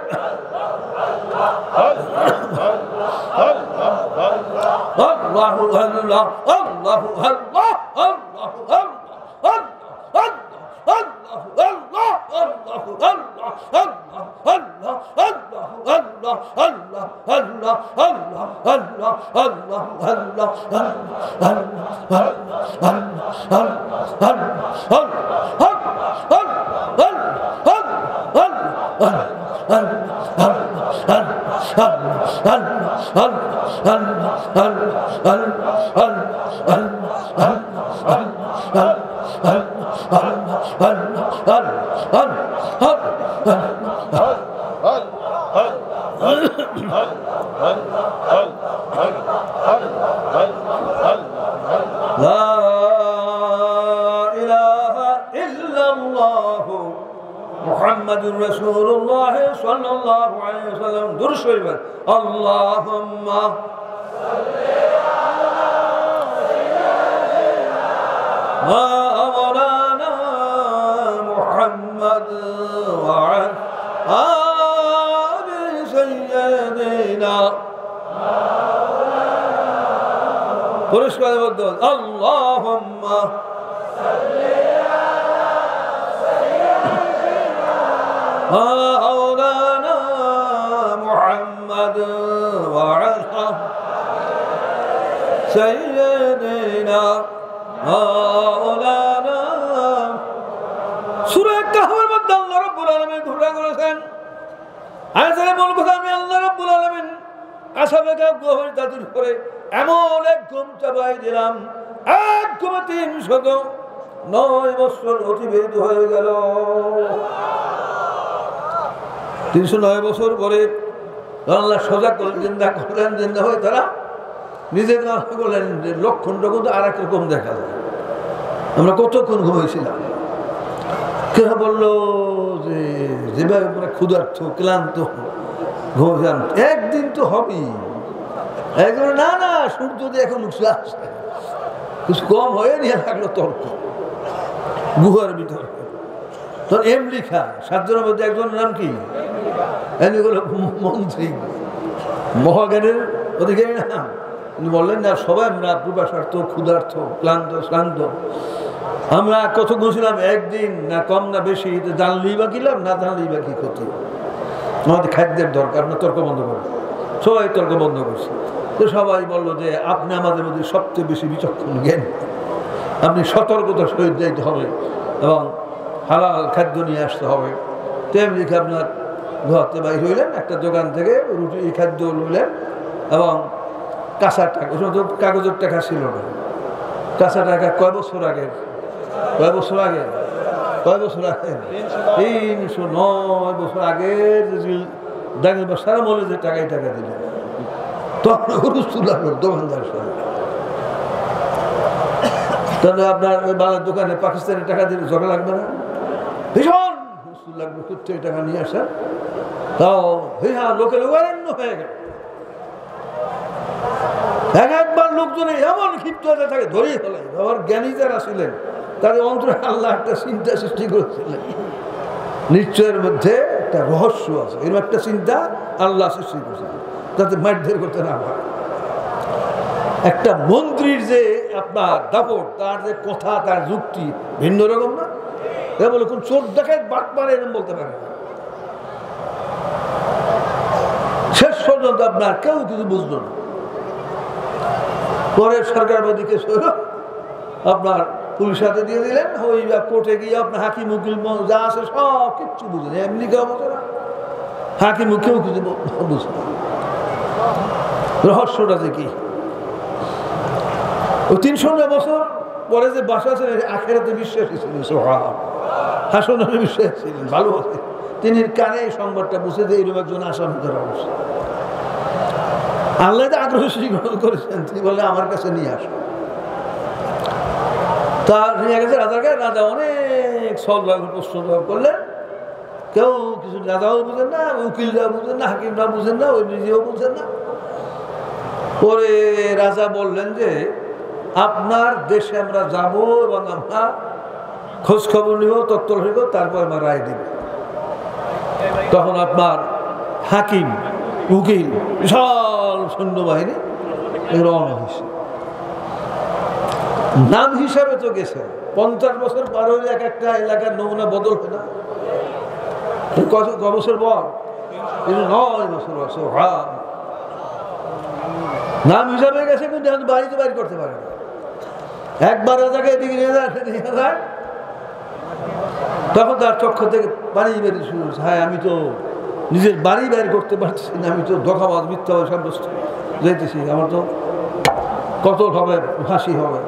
আল্লাহু আল্লাহ আল্লাহু আল্লাহ আল্লাহু মুহাম্মাদুর রাসূলুল্লাহ সাল্লাল্লাহু আলাইহি ওয়াসাল্লাম। দুরূদ শরীফ আল্লাহুম্মা মাওলানা মুহাম্মাদ ওয়া আলি সাইয়্যিদিনা পুরস্কার বলতে আল্লাহুম্মা مولانا محمد وعلى سيدنا مولانا। সূরা কাহফের মধ্যে আল্লাহ রাব্বুল আলামিন ঘোষণা করেছেন, আয়াতের মূল কথা আমি আল্লাহ রাব্বুল আলামিন আসহাবে কাহফ গহীর তাদের উপরে এমন এক ঘুম চাপাই দিলাম, এক ঘুমে 309 বছর অতিবাহিত হয়ে গেল। 309 বছর পরে আল্লাহ সোজা করলেন, জিন্দা করলেন, জিন্দা হয়ে তারা নিজে করলেন যে লক্ষণটা কিন্তু আর এক রকম দেখা যায়। আমরা কতক্ষণ ঘুমাইছিলাম, কেউ বললো যে যেভাবে মানে ক্ষুধার্থ ক্লান্ত ঘুমাইছিলাম, একদিন তো হবেই। একদিন না না সূর্য দিয়ে এখন উঠে আসছে, কিছু কম হয়ে নিয়ে লাগলো তর্ক গুহার ভিতরে। তখন এম লিখা 7 জনের মধ্যে একজনের নাম কি মন্ত্রী মহাজ্ঞানের অধিকারী নাম। বললেন না সবাই আমরা প্রবাসার্থ ক্ষুধার্থ ক্লান্ত শ্রান্ত, আমরা কত ঘুরছিলাম একদিন না কম না বেশি, জানলেই বা কিলাম না জানলেই বা কি ক্ষতি, আমাদের খাদ্যের দরকার। আমরা তর্ক বন্ধ করবো, সবাই তর্ক বন্ধ করছি। তো সবাই বললো যে আপনি আমাদের মধ্যে সবচেয়ে বেশি বিচক্ষণ জ্ঞান, আপনি সতর্কতার সহিত যাইতে হবে এবং হালাল খাদ্য নিয়ে আসতে হবে। তেমনি আপনার ঘরতে বাইর হইলেন, একটা দোকান থেকে রুটি খাদ্য লইলেন এবং কাঁচা টাকা, ওই সময় তো কাগজের টাকা ছিল না, কাঁচা টাকা কয় বছর আগে, কয় বছর আগে, কয় বছর আগে 309 বছর আগের দাঁড়িয়ে সারা মলে যে টাকায় টাকা দিলেন, তখন লাগলো দোকানদার সঙ্গে। তাহলে আপনার ওই বাংলার দোকানে পাকিস্তানের টাকা দিলে ঝগড়া লাগবে না? ভীষণ হুস্তুল লাগবে, কোথেকে টাকা নিয়ে আসেন, তাও হ্যাঁ লোকে লোকারণ্য হয়ে গেল। একবার লোকজনে এমন ক্ষিপ্ত হতে থাকে ধরেই ফেলে। আবার জ্ঞানী যারা ছিলেন তাদের অন্তরে আল্লাহ একটা চিন্তা সৃষ্টি করেছিলেন, নিশ্চয়ের মধ্যে একটা রহস্য আছে, এরকম একটা চিন্তা আল্লাহ সৃষ্টি করেছিলেন যাতে মারধর করতে না হয়। একটা মন্ত্রীর যে আপনার দাপট, তার যে কথা, তার যুক্তি ভিন্ন রকম না। এ বলে কোন চোর দেখায় বাট মারে এরকম বলতে পারে না। শেষ পর্যন্ত আপনার কেউ কিছু বুঝলো না। পরে সরকার বাদীকে আপনার পুলিশ হাতে দিয়ে দিলেন, ওই কোর্টে গিয়ে আপনার হাকিম উকিল যা আছে সব কিচ্ছু বুঝে এমনি কেউ বোঝে না, হাকিম উকিল কিছু বুঝে না রহস্যটা যে কি। ও 300 বছর পরে যে বাসা ছিলেন আখেরাতে বিশ্বাসী ছিলেন, হাসনের বিশ্বাসী ছিলেন, ভালো আছে। তিনি কানে এই সংবাদটা বুঝে যে এইরকম একজন আসামি ধরা বসে। আল্লাহ আগ্রহ গ্রহণ করেছেন, তিনি বলে আমার কাছে নিয়ে আসো। তা নিয়ে গেছে রাজাকে, রাজা অনেক সলভাগ প্রশ্ন করলেন, কেউ কিছু, রাজাও বুঝেন না, উকিলরা বুঝেন না, হাকিমরা বুঝেন না, ওই নিজেও বুঝেন না। পরে রাজা বললেন যে আপনার দেশে আমরা যাব এবং আমরা খোঁজ খবর নিব, তত্ত্ব নিব, তারপর আমরা রায় দিব। তখন আপনার হাকিম উকিল বিশাল সৈন্যবাহিনী রওনা হয়েছে। নাম হিসাবে তো গেছে, 50 বছর পার হয়ে এক একটা এলাকার নমুনা বদল হয় না। কত বছর পর? 9 বছর বছর নাম হিসাবে গেছে, কিন্তু এখন বাড়িতে বাইর করতে পারে না। একবার রাজাকে এদিকে নিয়ে যায়, নিয়ে যায়, তখন তার চক্ষ থেকে পানি বেরিয়ে শুরু হচ্ছে, হ্যাঁ আমি তো নিজের বাড়ি বাইর করতে পারছি না, আমি তো ধোঁকাবাজ মিথ্যাবাজ সাব্যস্ত যেতেছি, আমার তো কতল হবে, ফাঁসি হবে।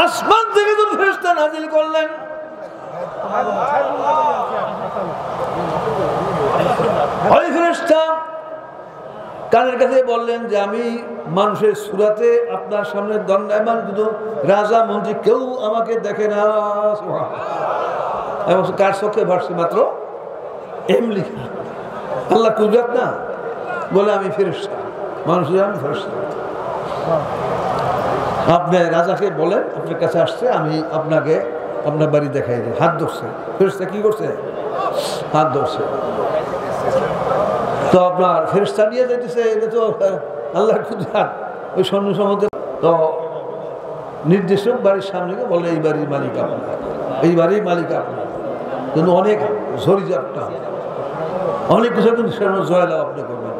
আসমান থেকে তো ফেরেশতা নাজিল করলেন, ওই ফেরেশতা কানের কাছে বললেন যে আমি মানুষের সুরাতে আপনার সামনে দণ্ডায়মান, কিন্তু রাজা মন্ত্রী কেউ আমাকে দেখে না। এবং কার চোখে ভাসছে? মাত্র এমনি আল্লাহ কুদরত না, বলে আমি ফেরেশতা, মানুষের আমি ফেরেশতা। আপনি রাজাকে বলেন আপনার কাছে আসছে, আমি আপনাকে আপনার বাড়ি দেখাই দিই। হাত ধরছে ফেরেশতা, কি করছে? হাত ধরছে। তো আপনার ফেরেশতা নিয়ে যেতেছে, এটা তো আল্লাহর কুদরত। ওই সৈন্য সম্বন্ধে তো নির্দেশক বাড়ির সামনে বলে এই বাড়ির মালিক আপনার, এই বাড়ির মালিক আপনার, কিন্তু অনেক ঝড়িঝাপটা, অনেক কিছু কিন্তু সেখানে জয়লাভ আপনি করবেন।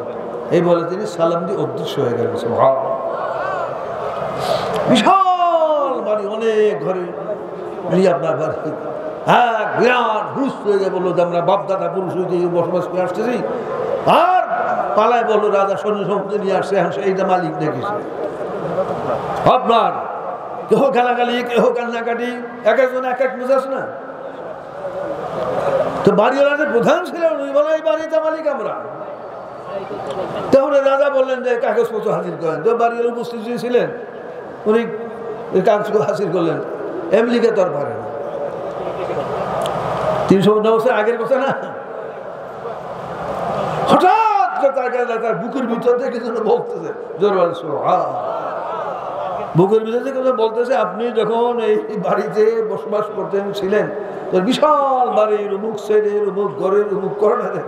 এই বলে তিনি সালাম দিয়ে অদৃশ্য হয়ে গেল। বিশাল বাড়ি, অনেক ঘরে আপনার বাড়ি, হ্যাঁ বিরাট হুস হয়ে গিয়ে বললো যে আমরা বাপদাদা পুরুষ হইতে বসবাস করে আসতেছি, আর পালায় বললো রাজা সৈন্য সম্পত্তি নিয়ে আসছে, এখন এইটা মালিক দেখেছে। আপনার কেহ গালাগালি, কেহ কান্নাকাটি, এক একজন এক এক মেজাজ না। তো বাড়িওয়ালা যে প্রধান ছিলেন উনি বলে এই বাড়িটা মালিক আমরা। তাহলে রাজা বললেন যে কাগজপত্র হাজির করেন। তো বাড়িওয়ালা উপস্থিত ছিলেন, উনি কাগজপত্র হাজির করলেন, এমলিকে তোর পারে না। 350 বছর আগের কথা না। হঠাৎ তার বুকের ভিতর থেকে বলতেছে, বুকের ভিতর থেকে বলতেছে আপনি যখন এই বাড়িতে বসবাস করতেন ছিলেন, তোর বিশাল বাড়ির অমুক সাইডের অমুক ঘরের অমুক কর্নারের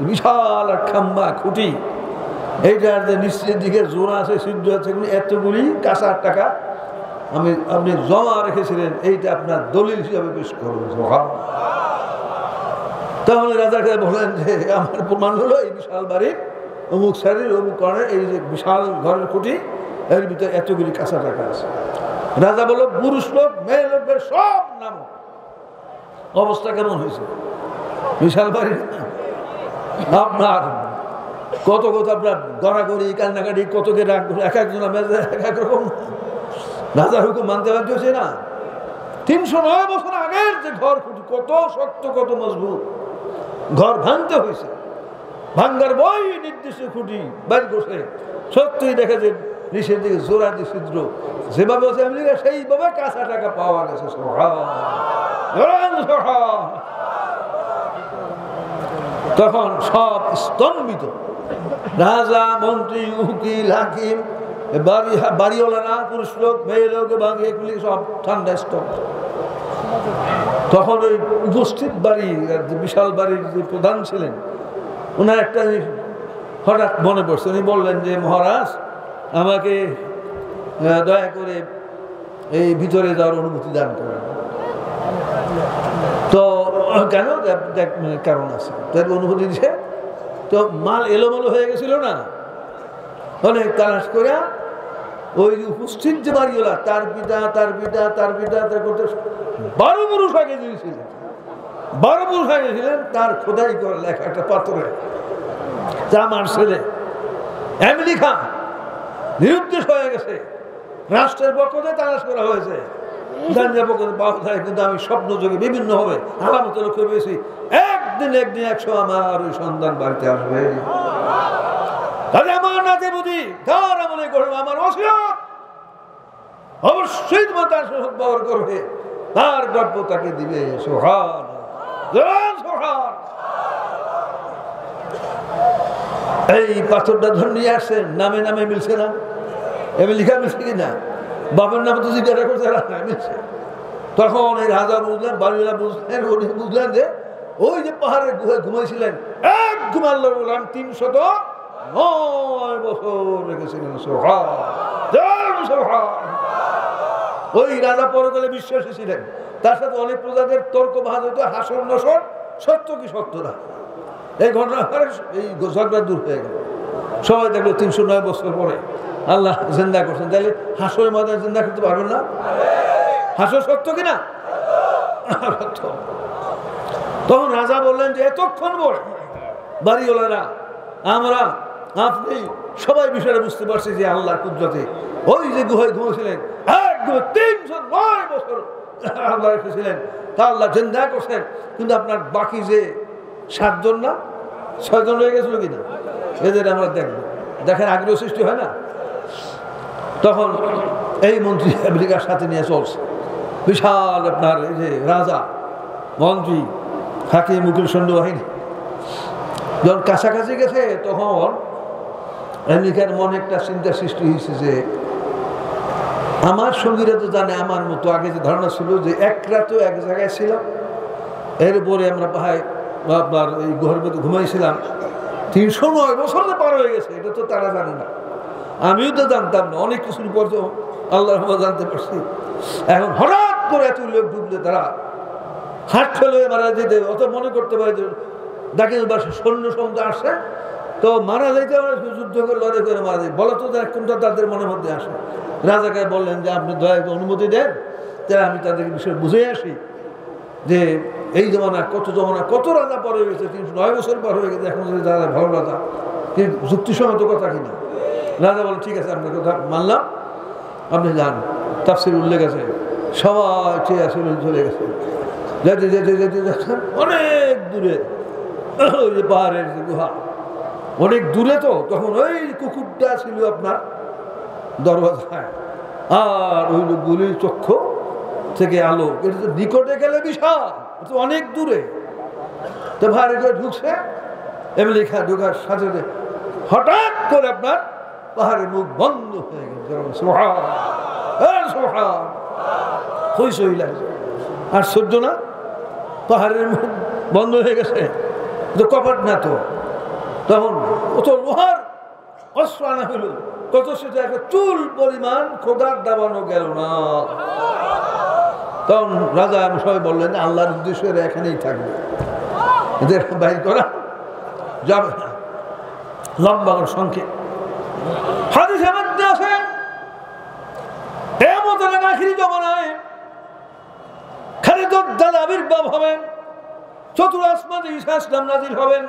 বিশাল আর খাম্বা খুঁটি, এইটার যে নিচের দিকে জোড়া আছে, সিদ্ধ আছে, এতগুলি কাঁচা টাকা আপনি জমা রেখেছিলেন, এইটা আপনার দলিল হিসাবে পেশ করবেন। তাহলে রাজাকে বলেন যে আমার প্রমাণ হলো এই বিশাল বাড়ির অমুক সাইডের অমুক কর্নার এই যে বিশাল ঘরের খুঁটি, এর ভিতরে এতগুলি কাঁচা টাকা আছে। রাজা বলল পুরুষ লোক মেয়ে লোকের সব নাম। অবস্থা কেমন হয়েছে? বিশাল বাড়ি আপনার কত কত আপনার গড়াগড়ি কান্নাকাটি, কতকে রাগ, এক একজন এক এক রকম। রাজার হুকুম মানতে বাধ্য হয়েছে না। 309 বছর আগের যে ঘর খুঁটি কত শক্ত, কত মজবুত, ঘর ভাঙতে হয়েছে। ভাঙ্গার বই নির্দিষ্ট খুঁটি বাইর করছে, সত্যিই দেখে যে নিচের দিকে জোড়া দিয়ে ছিদ্র, যেভাবে আছে আমেরিকা সেইভাবে কাঁচা টাকা পাওয়া গেছে। তখন সব স্তম্ভিত, রাজা মন্ত্রী উকিল হাকিম বাড়িওয়ালা পুরুষ লোক মেয়ে লোক এগুলি সব ঠান্ডা স্তম্ভ। তখন ওই উপস্থিত বাড়ির বিশাল বাড়ির যে প্রধান ছিলেন ওনার একটা হঠাৎ মনে পড়ছে, উনি বললেন যে মহারাজ আমাকে দয়া করে এই ভিতরে যাওয়ার অনুমতি দান করেন। তো কেন? কারণ আছে, তার অনুমতি দিছে। তো মাল এলোমেলো হয়ে গেছিল না, অনেক তালাশ করে ওই উপস্থিত যে বাড়িওয়ালা তার পিতা 12 পুরুষ আগে দিয়েছিলেন, 12 পুরুষ আগে ছিলেন, তার খোদাই করে লেখা একটা পাথরে আমার ছেলে আমেরিকা নিরুদ্দেশ হয়ে গেছে, রাষ্ট্রের পক্ষ থেকে তালাশ করা হয়েছে, কিন্তু আমি স্বপ্ন যোগে বিভিন্ন হবে আলামত লক্ষ্য পেয়েছি একদিন 100 আমার ওই সন্তান বাড়িতে আসবে। আমার নাতে বুঝি তার আমলে করবে, আমার ওসিয়ত অবশ্যই তোমার তার সদ্ব্যবহার করবে, তার গর্ব তাকে দিবে। সুবহান সুবহান। এই পাথরটা ধরে নিয়ে আসছেন, নামে নামে মিলছে না, আমেরিকা মিলছে কিনা, বাবার নামে তো জিজ্ঞাসা করছে মিলছে। তখন এই রাজা বুঝলেন, বাড়িওয়ালা বুঝলেন, উনি বুঝলেন যে ওই যে পাহাড়ের গুহায় ঘুমাইছিলেন, এক ঘুমাল্লা বললাম 309 বছর রেখেছিলেন। ওই রাজা পরকালে বিশ্বাসী ছিলেন, তার সাথে অনেক প্রজাদের তর্ক বাহাদ হইতো, হাসর নসর সত্য কি সত্য না, এই ঘটনা এই ঝগড়া দূর হয়ে গেল। সবাই দেখলো 309 বছর পরে আল্লাহ জিন্দা করছেন, তাহলে হাসরের ময়দানে জিন্দা করতে পারবেন না? হাসর সত্য কিনা? সত্য। তখন রাজা বললেন যে এতক্ষণ পরে বাড়িওয়ালারা আমরা আপনি সবাই বিষয়টা বুঝতে পারছি যে আল্লাহর কুদরতে ওই যে গুহায় ঘুমিয়েছিলেন 309 বছর আল্লাহ রেখেছিলেন, তা আল্লাহ জিন্দা করছেন, কিন্তু আপনার বাকি যে 7 জন না 6 জন রয়ে গেছিল কিনা, এদের আমরা দেখবো, দেখেন আগ্রহ সৃষ্টি হয় না। তখন এই মন্ত্রী আমেরিকার সাথে নিয়ে চলছে, বিশাল আপনার এই যে রাজা মন্ত্রী হাকিম মুকুল সৈন্যবাহিনী যখন কাছাকাছি গেছে, তখন আমেরিকার মনে একটা চিন্তা সৃষ্টি হয়েছে যে আমার সঙ্গীরা তো জানে আমার মতো আগে যে ধারণা ছিল যে এক রাতও এক জায়গায় ছিল, এরপরে আমরা পাহাড় আপনার এই গুহার মধ্যে ঘুমাইছিলাম, 309 বছর পার হয়ে গেছে, এটা তো তারা জানে না, আমিও তো জানতাম না, অনেক কিছুর পর তো আল্লাহর রহমতে জানতে পারছি। এখন হঠাৎ করে এত লোক ঢুকলে তারা হাট ফেলে মারা যেতে, অত মনে করতে পারে যে ডাকে সৈন্য সমুদ্র আসছে তো মারা যাইতে যুদ্ধ করে লড়াই করে মারা যায়, বলা তো কোনটা তাদের মনের মধ্যে আসে। রাজাকে বললেন যে আপনি দয়া করে অনুমতি দেন, তাহলে আমি তাদের বিষয়ে বুঝে আসি যে এই জমানা কত রাজা পর হয়ে গেছে, 309 বছর পর হয়ে গেছে, এখন যদি রাজা ভালো রাজা, কিন্তু যুক্তিসঙ্গত কথা কিনা। রাজা বলে ঠিক আছে, আপনার কথা মানলাম, আপনি যান। তাফসীরে উল্লেখ আছে সবাই চেয়ে আসলে চলে গেছে, যেতে যেতে যেতে যাচ্ছেন অনেক দূরে, ওই যে পাহাড়ের যে গুহা অনেক দূরে, তো তখন ওই কুকুরটা ছিল আপনার দরওয়াজায়, আর ওই লোকগুলির চক্ষু থেকে আলো, এটা তো নিকটে গেলে বিশাল, অনেক দূরে। তো ভারী করে ঢুকছে, আমেরিকা ঢুকার সাথে হঠাৎ করে আপনার পাহাড়ের মুখ বন্ধ হয়ে গেছে, হইসই লাগছে। আর সহ্য না, পাহাড়ের মুখ বন্ধ হয়ে গেছে, কপাট না তো, তখন ও তো লোহার অস্ত্র আনা হইল, কত সেটা একটা চুল পরিমাণ খোদার দাবানো গেল না। তখন রাজা সবাই বললেন আল্লাহর উদ্দেশ্য এখানেই থাকবে, এদের বাইর করা যাবে না। লম্বা সংখ্যে হাদিসে মধ্যে আছে কিয়ামতের আখিরি জমানায় খালিদ দাল আবির্ভাব হবেন, চতুর্থ আসমানে ঈসা ইসলাম নাজিল হবেন,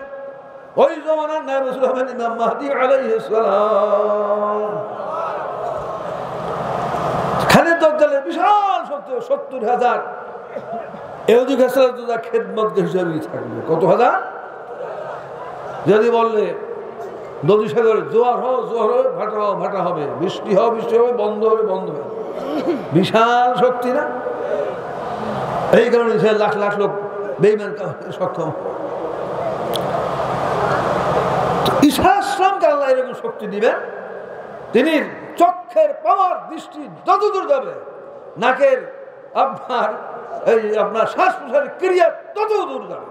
ওই জমানার নাম রাসূল হবেন ইমাম মাহদী আলাইহিস সালাম। খালিদ দালের বিশাল 70,000 ইহুদি খ্রিস্টানরা খেদমত হিসেবেই থাকবে। কত হাজার? যদি বললে নদী সাগরে জোয়ার হবে ভাটা হবে, বৃষ্টি হবে বন্ধ হবে, বিশাল শক্তি না? এই কারণে লাখ লাখ লোক বেঈমান সক্ষম। ঈসা ইসলামকে আল্লাহ এরকম শক্তি দিবেন, তিনি চক্ষের পাওয়ার দৃষ্টি যতদূর যাবে, নাকের আপনার শ্বাস প্রশ্বাসের ক্রিয়া তত দূর যাবে,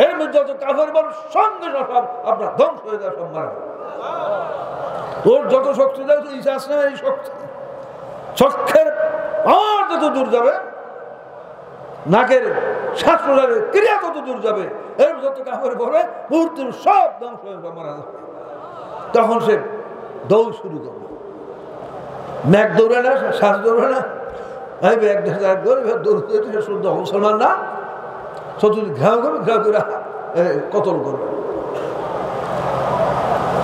এর মধ্যে যত কাফের বল সঙ্গে সব আপনার ধ্বংস হয়ে যাবে, সব মারা যাবে। ওর যত শক্তি দেয় ঈসা ইসলামের এই শক্তি, চক্ষের পাওয়ার যত দূর যাবে, নাকের শ্বাস প্রশ্বাসের ক্রিয়া তত দূর যাবে, এর যত কাপড় পরে মুহূর্তে সব ধ্বংস হয়ে মারা যাবে। তখন সে দৌড় শুরু করবে, ম্যাক দৌড়ে না, শ্বাস দৌড়ে না, এক দৌড় শুদ্ধ মুসলমান না, চতুর্দিক ঘেরাও করবে, ঘেরাও করে কতল করবে।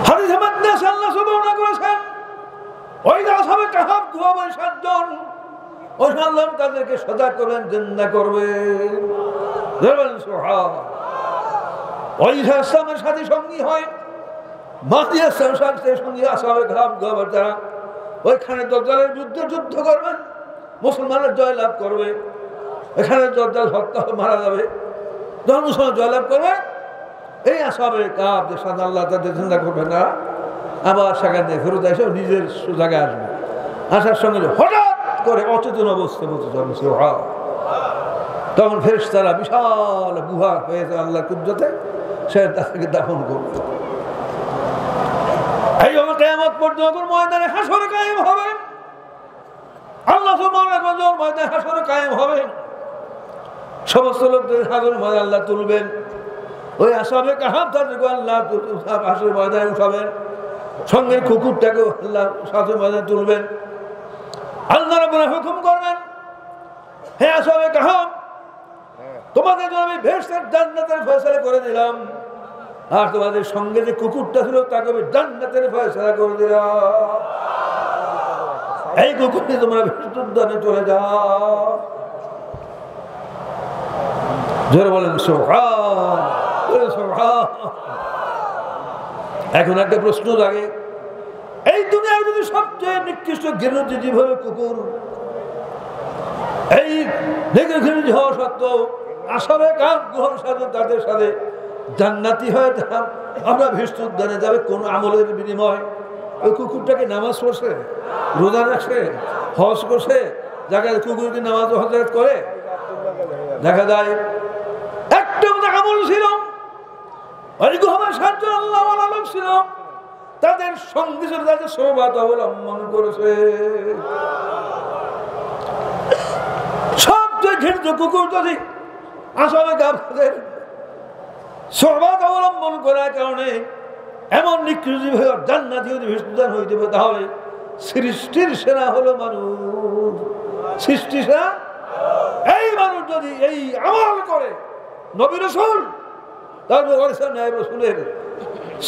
হাদিসে মাদনাসে আল্লাহ বর্ণনা করেছেন, ওই আসহাবে কাহাফ ঘুমাবে 7 জন, ওই আল্লাহ তাদেরকে সজাগ করবেন, জিন্দা করবে। ওই ইসলামের সাথে সঙ্গী হয় মাহদী আসলামের সাথে সঙ্গী আসহাবে কাহাফ ঘুমাবে তারা ওইখানে দাজ্জালের বিরুদ্ধে যুদ্ধ করবেন, মুসলমানের জয়লাভ করবে। এখানে দাজ্জাল হত্যা মারা যাবে, যখন মুসলমান জয়লাভ করবে, এই আসহাবে কাহাফ যে সাথে আল্লাহ তাদের জিন্দা করবে না, আবার সেখান থেকে ফেরত এসে নিজের জায়গায় আসবে। আসার সঙ্গে হঠাৎ করে অচেতন অবস্থা বলতে চলছে, তখন ফেরেশতারা বিশাল গুহা হয়েছে আল্লাহ কুদরতে, সে তাদেরকে দাফন করবে। এইভাবে কিয়ামত পর্যন্ত ময়দানে হাসর কায়েম হবে। আল্লাহ যখন ময়দানে হাসর কায়েম হবে, সমস্ত লোকদের হাসর ময়দানে আল্লাহ তুলবেন। ওই আসহাবে কাহাফ তাদেরকে আল্লাহ হাসর ময়দানে উঠাবেন, সঙ্গে কুকুরটাকেও আল্লাহ হাসর ময়দানে তুলবেন। আল্লাহ রাব্বুল হুকুম করবেন, হে আসহাবে কাহাফ, তোমাদের জন্য আমি বেহেশতের জান্নাতের ফয়সালা করে দিলাম, আর তোমাদের সঙ্গে যে কুকুরটা ছিল তাকে আমি জান্নাতের ফয়সালা করে দিলাম। এই কুকুরটি তোমরা বেহেশতের উদ্যানে চলে যাও। জোরে বলেন সুবহান, সুবহান। এখন একটা প্রশ্ন জাগে, এই দুনিয়ার মধ্যে সবচেয়ে নিকৃষ্ট ঘৃণিত জীব হলো কুকুর। এই ঘৃণিত হওয়া সত্ত্বেও আসহাবে কাহাফ গুহার সাথে তাদের সাথে জান্নাতি হয়ে আমরা বেহেশতের উদ্যানে যাবে কোন আমলের বিনিময়? ওই কুকুরটাকে নামাজ পড়ছে, রোজা রাখছে, হজ করছে, জায়গায় কুকুরকে নামাজ হজরত করে দেখা যায় একটা আমল ছিল। ওই গুহার 7 জন আল্লাহওয়ালা লোক ছিল, তাদের সঙ্গে সাথে তাদের সোহবত অবলম্বন করেছে। সবচেয়ে ঘৃণিত কুকুর যদি আসহাবে কাহাফের সোহবত অবলম্বন করার কারণে এমন নিকৃষ্ট জান্নাতি যদি বেহেশত হইতে পারে, তাহলে সৃষ্টির সেনা হলো মানুষ। সৃষ্টি সেনা এই মানুষ যদি এই আমল করে, নবী রাসূল তারপর রাসূলের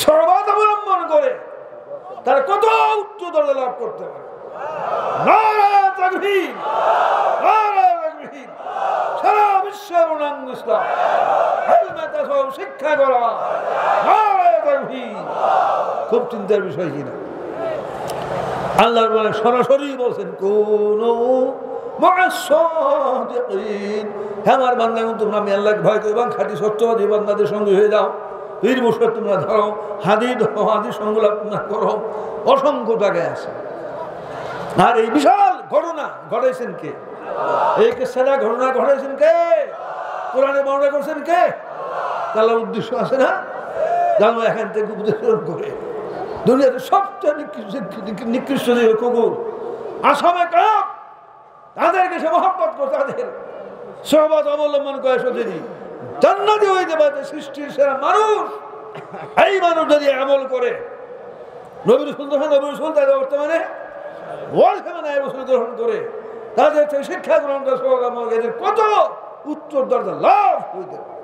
সোহবত অবলম্বন করে, তারা কত উচ্চ দরজা লাভ করতে পারে। নারায়ে তাকবীর, নারায়ে তাকবীর। সারা বিশ্বের পূর্ণাঙ্গ ইসলাম শিক্ষা করা, নারায়ে তাকবীর। খুব চিন্তার বিষয় কিনা? আল্লাহ বলে সরাসরি বলছেন, কোন আমার বান্দা, তোমরা আমি আল্লাহকে ভয় করো এবং খাঁটি সত্যবাদী বান্দাদের সঙ্গে হয়ে যাও। পীর মুর্শিদ তোমরা ধরো, হাদি ধরো, হাদি সংলাপ তোমরা করো। অসংখ্য জায়গায় আছে। আর এই বিশাল ঘটনা ঘটাইছেন কে? এই কেসাটা ঘটনা ঘটাইছেন কে? কোরআনে বর্ণনা করছেন কে? আল্লাহর উদ্দেশ্য আছে না, জানো এখান থেকে উপদেশ করে দুনিয়াতে সবচেয়ে নিকৃষ্ট যে কুকুর আসহাবে কাহাফ, তাদেরকে সে মহব্বত করে, তাদের সোহবত অবলম্বন করে সত্যি জান্নাতি হইতে পারে। সৃষ্টির সেরা মানুষ, এই মানুষ যদি আমল করে, নবী রাসূল তাদের বর্তমানে গ্রহণ করে, তাদের থেকে শিক্ষা গ্রহণ করে, এদের কত উচ্চ দরজা লাভ হইতে পারে।